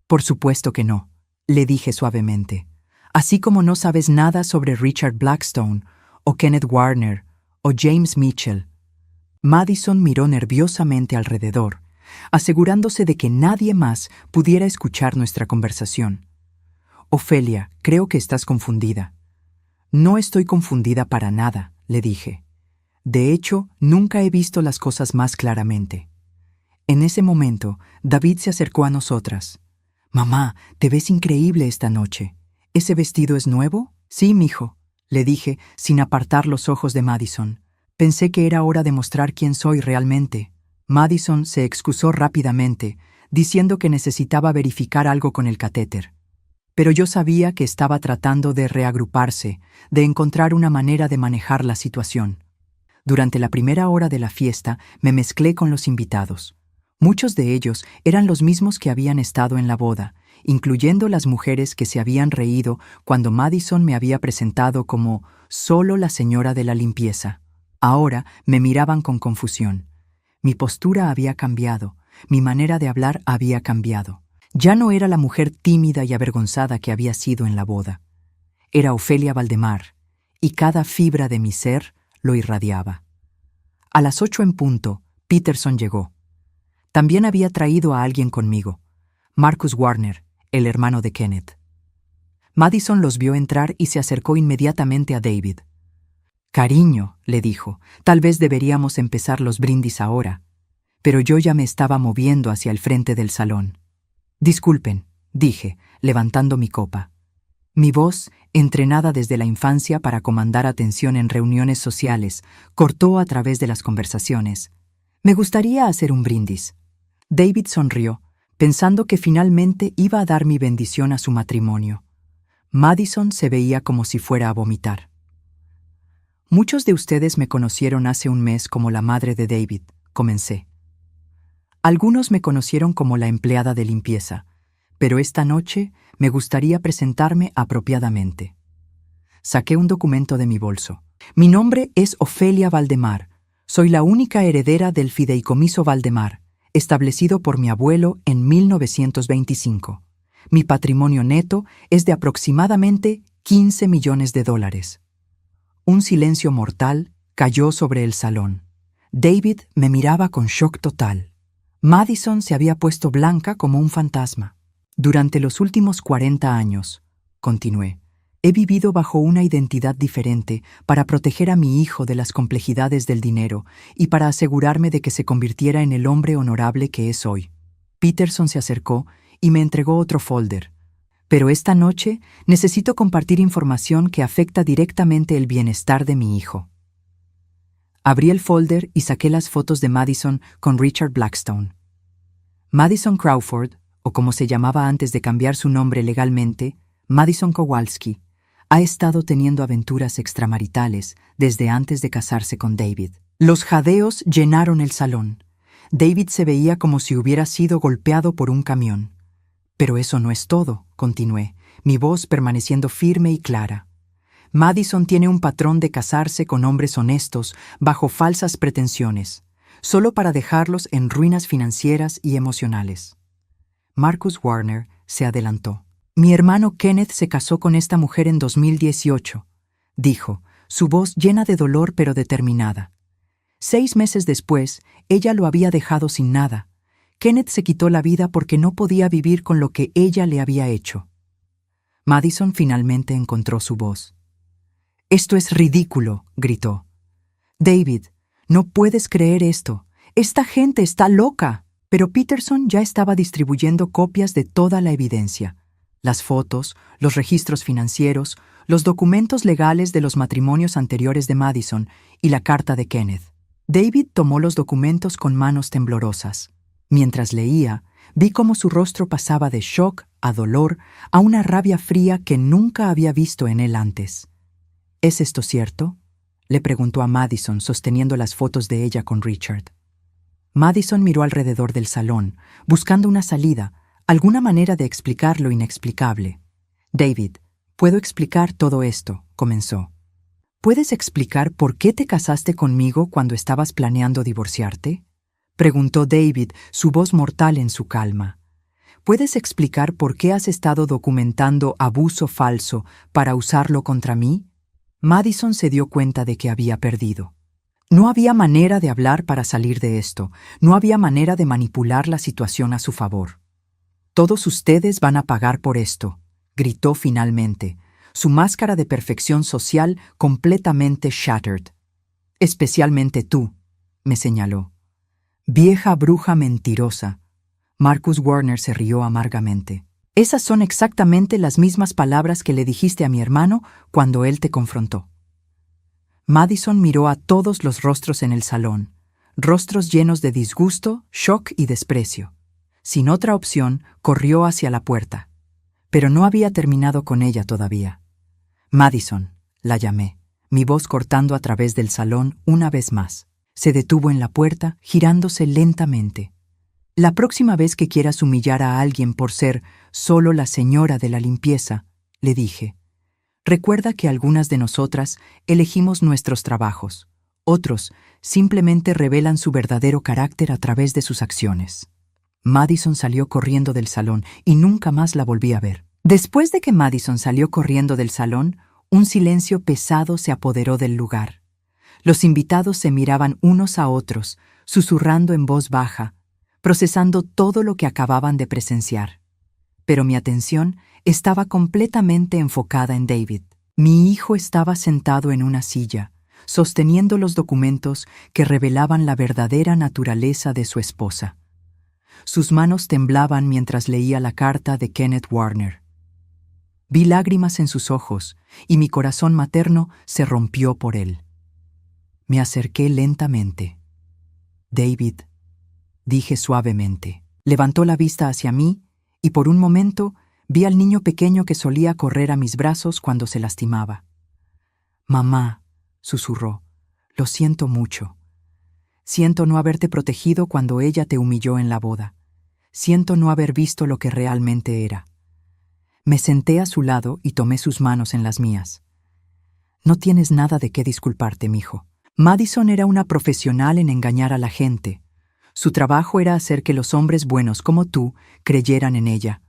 «Por supuesto que no», le dije suavemente. «Así como no sabes nada sobre Richard Blackstone, o Kenneth Warner, o James Mitchell». Madison miró nerviosamente alrededor, asegurándose de que nadie más pudiera escuchar nuestra conversación. «Ofelia, creo que estás confundida». «No estoy confundida para nada», le dije. «De hecho, nunca he visto las cosas más claramente». En ese momento, David se acercó a nosotras. «Mamá, te ves increíble esta noche. ¿Ese vestido es nuevo?» «Sí, mijo», le dije, sin apartar los ojos de Madison. Pensé que era hora de mostrar quién soy realmente. Madison se excusó rápidamente, diciendo que necesitaba verificar algo con el catéter. Pero yo sabía que estaba tratando de reagruparse, de encontrar una manera de manejar la situación. Durante la primera hora de la fiesta me mezclé con los invitados. Muchos de ellos eran los mismos que habían estado en la boda, incluyendo las mujeres que se habían reído cuando Madison me había presentado como solo la señora de la limpieza. Ahora me miraban con confusión. Mi postura había cambiado, mi manera de hablar había cambiado. Ya no era la mujer tímida y avergonzada que había sido en la boda. Era Ofelia Valdemar, y cada fibra de mi ser lo irradiaba. A las 8 en punto, Peterson llegó. También había traído a alguien conmigo, Marcus Warner, el hermano de Kenneth. Madison los vio entrar y se acercó inmediatamente a David. «Cariño», le dijo, «tal vez deberíamos empezar los brindis ahora». Pero yo ya me estaba moviendo hacia el frente del salón. «Disculpen», dije, levantando mi copa. Mi voz, entrenada desde la infancia para comandar atención en reuniones sociales, cortó a través de las conversaciones. «Me gustaría hacer un brindis». David sonrió, pensando que finalmente iba a dar mi bendición a su matrimonio. Madison se veía como si fuera a vomitar. «Muchos de ustedes me conocieron hace un mes como la madre de David», comencé. «Algunos me conocieron como la empleada de limpieza, pero esta noche me gustaría presentarme apropiadamente». Saqué un documento de mi bolso. «Mi nombre es Ofelia Valdemar. Soy la única heredera del fideicomiso Valdemar, establecido por mi abuelo en 1925. Mi patrimonio neto es de aproximadamente $15 millones. Un silencio mortal cayó sobre el salón. David me miraba con shock total. Madison se había puesto blanca como un fantasma. «Durante los últimos 40 años», continué, «he vivido bajo una identidad diferente para proteger a mi hijo de las complejidades del dinero y para asegurarme de que se convirtiera en el hombre honorable que es hoy». Peterson se acercó y me entregó otro folder. «Pero esta noche necesito compartir información que afecta directamente el bienestar de mi hijo». Abrí el folder y saqué las fotos de Madison con Richard Blackstone. Madison Crawford, o como se llamaba antes de cambiar su nombre legalmente, Madison Kowalski, ha estado teniendo aventuras extramaritales desde antes de casarse con David. Los jadeos llenaron el salón. David se veía como si hubiera sido golpeado por un camión. «Pero eso no es todo», continué, mi voz permaneciendo firme y clara. «Madison tiene un patrón de casarse con hombres honestos bajo falsas pretensiones, solo para dejarlos en ruinas financieras y emocionales». Marcus Warner se adelantó. «Mi hermano Kenneth se casó con esta mujer en 2018», dijo, su voz llena de dolor pero determinada. 6 meses después, ella lo había dejado sin nada. Kenneth se quitó la vida porque no podía vivir con lo que ella le había hecho. Madison finalmente encontró su voz. «Esto es ridículo», gritó. «David, no puedes creer esto. Esta gente está loca». Pero Peterson ya estaba distribuyendo copias de toda la evidencia. Las fotos, los registros financieros, los documentos legales de los matrimonios anteriores de Madison y la carta de Kenneth. David tomó los documentos con manos temblorosas. Mientras leía, vi cómo su rostro pasaba de shock a dolor a una rabia fría que nunca había visto en él antes. «¿Es esto cierto?», le preguntó a Madison sosteniendo las fotos de ella con Richard. Madison miró alrededor del salón, buscando una salida, alguna manera de explicar lo inexplicable. «David, puedo explicar todo esto», comenzó. «¿Puedes explicar por qué te casaste conmigo cuando estabas planeando divorciarte?», preguntó David, su voz mortal en su calma. «¿Puedes explicar por qué has estado documentando abuso falso para usarlo contra mí?». Madison se dio cuenta de que había perdido. No había manera de hablar para salir de esto, no había manera de manipular la situación a su favor. «Todos ustedes van a pagar por esto», gritó finalmente, su máscara de perfección social completamente shattered. «Especialmente tú», me señaló. «Vieja bruja mentirosa». Marcus Warner se rió amargamente. «Esas son exactamente las mismas palabras que le dijiste a mi hermano cuando él te confrontó». Madison miró a todos los rostros en el salón, rostros llenos de disgusto, shock y desprecio. Sin otra opción, corrió hacia la puerta. Pero no había terminado con ella todavía. Madison, la llamé, mi voz cortando a través del salón una vez más. Se detuvo en la puerta, girándose lentamente. La próxima vez que quieras humillar a alguien por ser solo la señora de la limpieza, le dije, recuerda que algunas de nosotras elegimos nuestros trabajos. Otros simplemente revelan su verdadero carácter a través de sus acciones. Madison salió corriendo del salón y nunca más la volví a ver. Después de que Madison salió corriendo del salón, un silencio pesado se apoderó del lugar. Los invitados se miraban unos a otros, susurrando en voz baja, procesando todo lo que acababan de presenciar. Pero mi atención estaba completamente enfocada en David. Mi hijo estaba sentado en una silla, sosteniendo los documentos que revelaban la verdadera naturaleza de su esposa. Sus manos temblaban mientras leía la carta de Kenneth Warner. Vi lágrimas en sus ojos y mi corazón materno se rompió por él. Me acerqué lentamente. David, dije suavemente. Levantó la vista hacia mí y por un momento vi al niño pequeño que solía correr a mis brazos cuando se lastimaba. Mamá, susurró, lo siento mucho. Siento no haberte protegido cuando ella te humilló en la boda. Siento no haber visto lo que realmente era. Me senté a su lado y tomé sus manos en las mías. No tienes nada de qué disculparte, mijo. Madison era una profesional en engañar a la gente. Su trabajo era hacer que los hombres buenos como tú creyeran en ella.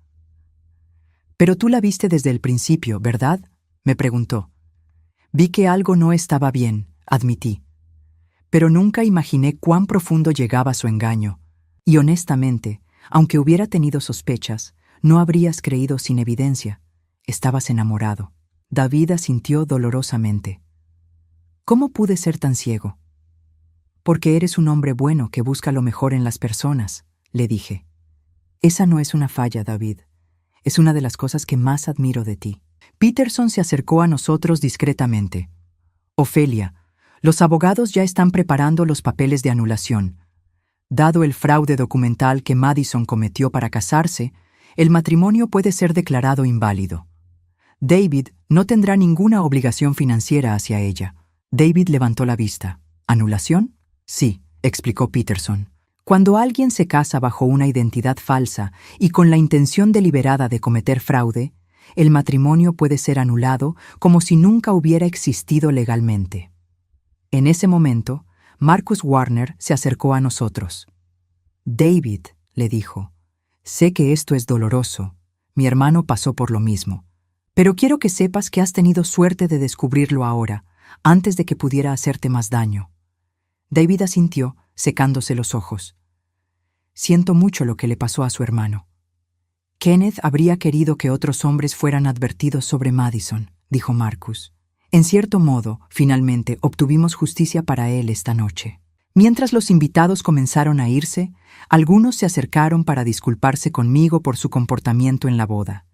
«Pero tú la viste desde el principio, ¿verdad?», me preguntó. Vi que algo no estaba bien, admití. Pero nunca imaginé cuán profundo llegaba su engaño. Y honestamente, aunque hubiera tenido sospechas, no habrías creído sin evidencia. Estabas enamorado. David asintió dolorosamente. ¿Cómo pude ser tan ciego? Porque eres un hombre bueno que busca lo mejor en las personas, le dije. Esa no es una falla, David. Es una de las cosas que más admiro de ti. Peterson se acercó a nosotros discretamente. Ofelia, los abogados ya están preparando los papeles de anulación. Dado el fraude documental que Madison cometió para casarse, el matrimonio puede ser declarado inválido. David no tendrá ninguna obligación financiera hacia ella. David levantó la vista. ¿Anulación? Sí, explicó Peterson. Cuando alguien se casa bajo una identidad falsa y con la intención deliberada de cometer fraude, el matrimonio puede ser anulado como si nunca hubiera existido legalmente. En ese momento, Marcus Warner se acercó a nosotros. David, le dijo, sé que esto es doloroso. Mi hermano pasó por lo mismo. Pero quiero que sepas que has tenido suerte de descubrirlo ahora, antes de que pudiera hacerte más daño. David asintió, secándose los ojos. Siento mucho lo que le pasó a su hermano. Kenneth habría querido que otros hombres fueran advertidos sobre Madison, dijo Marcus. En cierto modo, finalmente, obtuvimos justicia para él esta noche. Mientras los invitados comenzaron a irse, algunos se acercaron para disculparse conmigo por su comportamiento en la boda.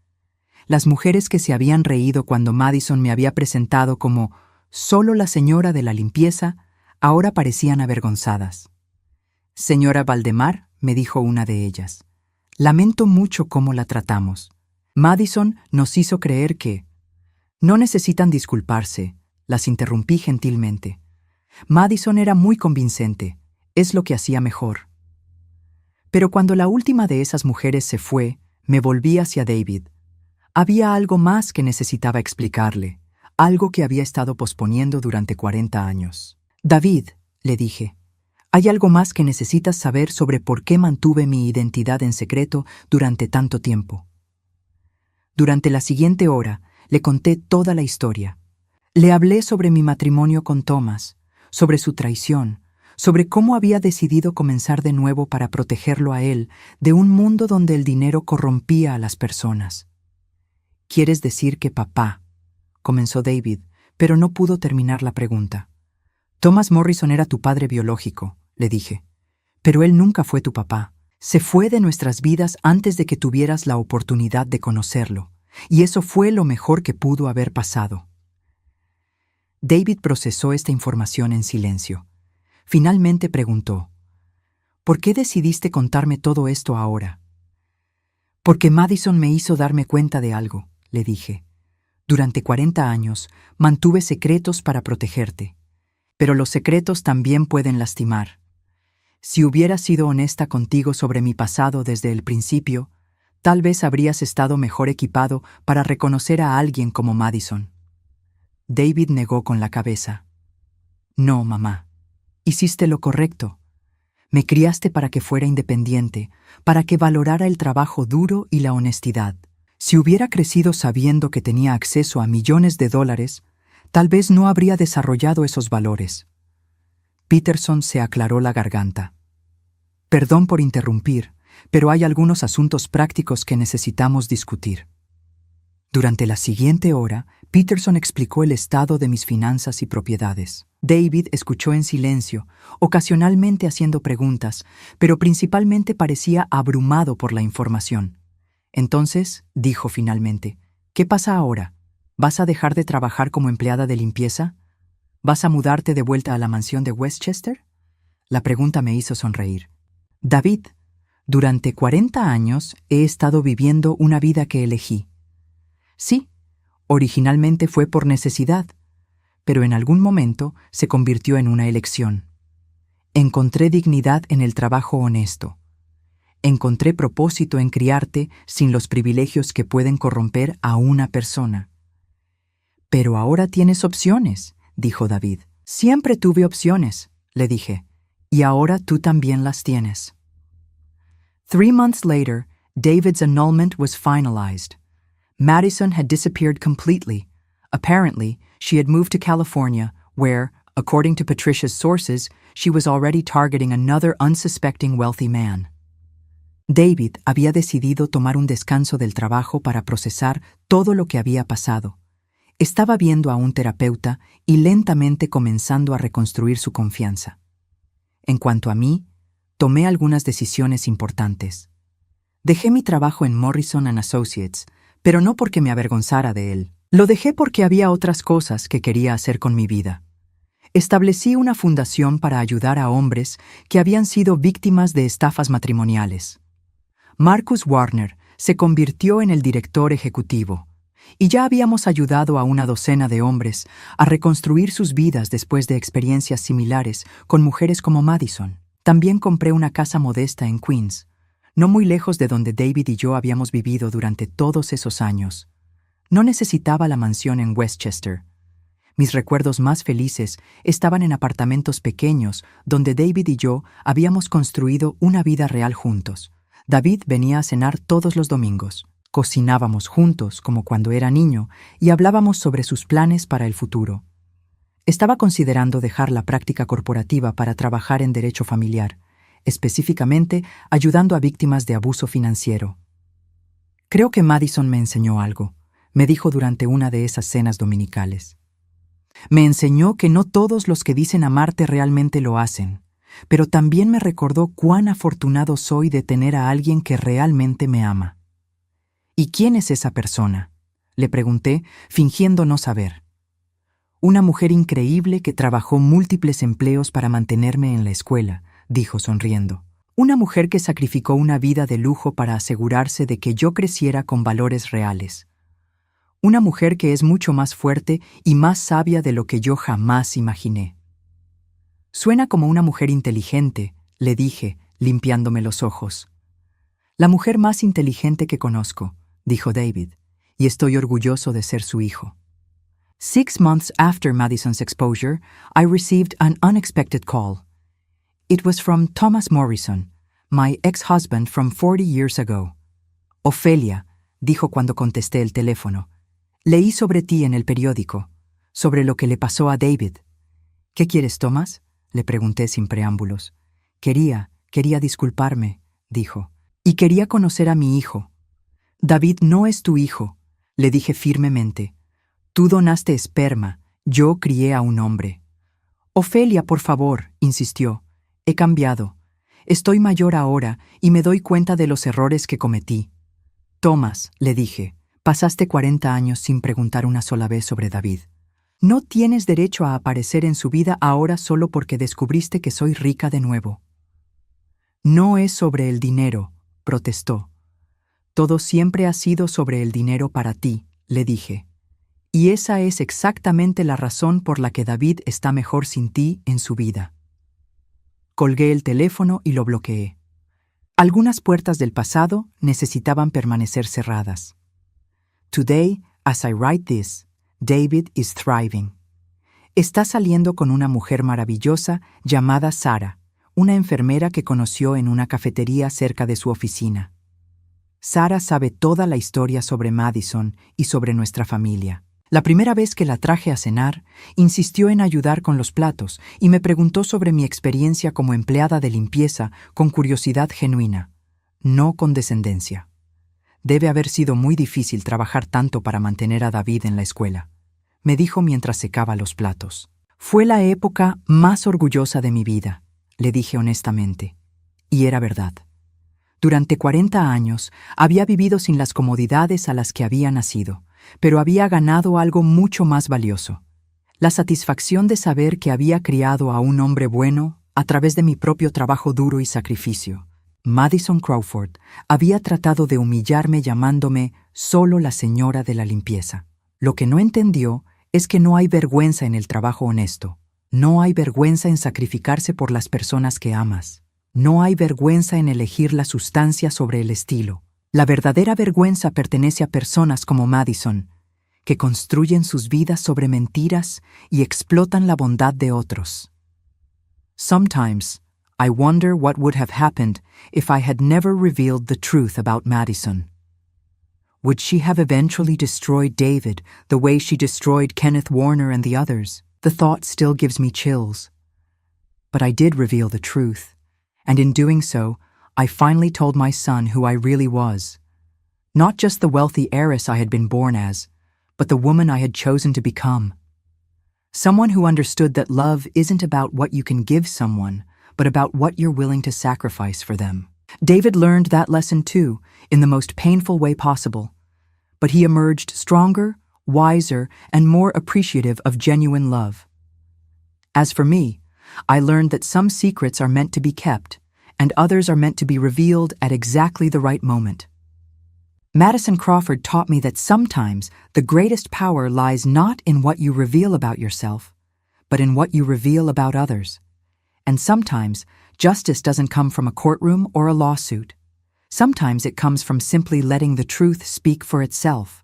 Las mujeres que se habían reído cuando Madison me había presentado como solo la señora de la limpieza, ahora parecían avergonzadas. «Señora Valdemar», me dijo una de ellas, «lamento mucho cómo la tratamos. Madison nos hizo creer que...». «No necesitan disculparse», las interrumpí gentilmente. Madison era muy convincente, es lo que hacía mejor. Pero cuando la última de esas mujeres se fue, me volví hacia David. Había algo más que necesitaba explicarle, algo que había estado posponiendo durante 40 años. «David», le dije, «hay algo más que necesitas saber sobre por qué mantuve mi identidad en secreto durante tanto tiempo». Durante la siguiente hora, le conté toda la historia. Le hablé sobre mi matrimonio con Thomas, sobre su traición, sobre cómo había decidido comenzar de nuevo para protegerlo a él de un mundo donde el dinero corrompía a las personas. «¿Quieres decir que papá?», comenzó David, pero no pudo terminar la pregunta. «Thomas Morrison era tu padre biológico», le dije, «pero él nunca fue tu papá. Se fue de nuestras vidas antes de que tuvieras la oportunidad de conocerlo, y eso fue lo mejor que pudo haber pasado». David procesó esta información en silencio. Finalmente preguntó, «¿Por qué decidiste contarme todo esto ahora?». Porque Madison me hizo darme cuenta de algo, le dije. Durante 40 años mantuve secretos para protegerte. Pero los secretos también pueden lastimar. Si hubiera sido honesta contigo sobre mi pasado desde el principio, tal vez habrías estado mejor equipado para reconocer a alguien como Madison. David negó con la cabeza. No, mamá. Hiciste lo correcto. Me criaste para que fuera independiente, para que valorara el trabajo duro y la honestidad. Si hubiera crecido sabiendo que tenía acceso a millones de dólares, tal vez no habría desarrollado esos valores. Peterson se aclaró la garganta. Perdón por interrumpir, pero hay algunos asuntos prácticos que necesitamos discutir. Durante la siguiente hora, Peterson explicó el estado de mis finanzas y propiedades. David escuchó en silencio, ocasionalmente haciendo preguntas, pero principalmente parecía abrumado por la información. Entonces, dijo finalmente, ¿qué pasa ahora? ¿Vas a dejar de trabajar como empleada de limpieza? ¿Vas a mudarte de vuelta a la mansión de Westchester? La pregunta me hizo sonreír. David, durante 40 años he estado viviendo una vida que elegí. Sí, originalmente fue por necesidad, pero en algún momento se convirtió en una elección. Encontré dignidad en el trabajo honesto. Encontré propósito en criarte sin los privilegios que pueden corromper a una persona. Pero ahora tienes opciones, dijo David. Siempre tuve opciones, le dije, y ahora tú también las tienes. 3 months later, David's annulment was finalized. Madison had disappeared completely. Apparently, she had moved to California, where, according to Patricia's sources, she was already targeting another unsuspecting wealthy man. David había decidido tomar un descanso del trabajo para procesar todo lo que había pasado. Estaba viendo a un terapeuta y lentamente comenzando a reconstruir su confianza. En cuanto a mí, tomé algunas decisiones importantes. Dejé mi trabajo en Morrison & Associates, pero no porque me avergonzara de él. Lo dejé porque había otras cosas que quería hacer con mi vida. Establecí una fundación para ayudar a hombres que habían sido víctimas de estafas matrimoniales. Marcus Warner se convirtió en el director ejecutivo, y ya habíamos ayudado a una docena de hombres a reconstruir sus vidas después de experiencias similares con mujeres como Madison. También compré una casa modesta en Queens, no muy lejos de donde David y yo habíamos vivido durante todos esos años. No necesitaba la mansión en Westchester. Mis recuerdos más felices estaban en apartamentos pequeños donde David y yo habíamos construido una vida real juntos. David venía a cenar todos los domingos. Cocinábamos juntos como cuando era niño y hablábamos sobre sus planes para el futuro. Estaba considerando dejar la práctica corporativa para trabajar en derecho familiar, específicamente ayudando a víctimas de abuso financiero. Creo que Madison me enseñó algo, me dijo durante una de esas cenas dominicales. Me enseñó que no todos los que dicen amarte realmente lo hacen, pero también me recordó cuán afortunado soy de tener a alguien que realmente me ama. ¿Y quién es esa persona?, le pregunté, fingiendo no saber. Una mujer increíble que trabajó múltiples empleos para mantenerme en la escuela, dijo sonriendo. Una mujer que sacrificó una vida de lujo para asegurarse de que yo creciera con valores reales. Una mujer que es mucho más fuerte y más sabia de lo que yo jamás imaginé. Suena como una mujer inteligente, le dije, limpiándome los ojos. La mujer más inteligente que conozco, dijo David, y estoy orgulloso de ser su hijo. 6 months after Madison's exposure, I received an unexpected call. It was from Thomas Morrison, my ex-husband from 40 years ago. Ofelia, dijo cuando contesté el teléfono, leí sobre ti en el periódico, sobre lo que le pasó a David. ¿Qué quieres, Thomas?, le pregunté sin preámbulos. Quería disculparme, dijo, y quería conocer a mi hijo. David no es tu hijo, le dije firmemente. Tú donaste esperma, yo crié a un hombre. Ofelia, por favor, insistió. He cambiado. Estoy mayor ahora y me doy cuenta de los errores que cometí. Thomas, le dije, pasaste 40 años sin preguntar una sola vez sobre David. No tienes derecho a aparecer en su vida ahora solo porque descubriste que soy rica de nuevo. No es sobre el dinero, protestó. Todo siempre ha sido sobre el dinero para ti, le dije. Y esa es exactamente la razón por la que David está mejor sin ti en su vida. Colgué el teléfono y lo bloqueé. Algunas puertas del pasado necesitaban permanecer cerradas. Today, as I write this, David is thriving. Está saliendo con una mujer maravillosa llamada Sara, una enfermera que conoció en una cafetería cerca de su oficina. Sara sabe toda la historia sobre Madison y sobre nuestra familia. La primera vez que la traje a cenar, insistió en ayudar con los platos y me preguntó sobre mi experiencia como empleada de limpieza con curiosidad genuina, no condescendencia. Debe haber sido muy difícil trabajar tanto para mantener a David en la escuela, me dijo mientras secaba los platos. Fue la época más orgullosa de mi vida, le dije honestamente. Y era verdad. Durante 40 años había vivido sin las comodidades a las que había nacido, pero había ganado algo mucho más valioso: la satisfacción de saber que había criado a un hombre bueno a través de mi propio trabajo duro y sacrificio. Madison Crawford había tratado de humillarme llamándome solo la señora de la limpieza. Lo que no entendió es que no hay vergüenza en el trabajo honesto, no hay vergüenza en sacrificarse por las personas que amas, no hay vergüenza en elegir la sustancia sobre el estilo. La verdadera vergüenza pertenece a personas como Madison, que construyen sus vidas sobre mentiras y explotan la bondad de otros. Sometimes, I wonder what would have happened if I had never revealed the truth about Madison. Would she have eventually destroyed David the way she destroyed Kenneth Warner and the others? The thought still gives me chills. But I did reveal the truth, and in doing so, I finally told my son who I really was. Not just the wealthy heiress I had been born as, but the woman I had chosen to become. Someone who understood that love isn't about what you can give someone, but about what you're willing to sacrifice for them. David learned that lesson too, in the most painful way possible. But he emerged stronger, wiser, and more appreciative of genuine love. As for me, I learned that some secrets are meant to be kept, and others are meant to be revealed at exactly the right moment. Madison Crawford taught me that sometimes the greatest power lies not in what you reveal about yourself, but in what you reveal about others. And sometimes justice doesn't come from a courtroom or a lawsuit. Sometimes it comes from simply letting the truth speak for itself.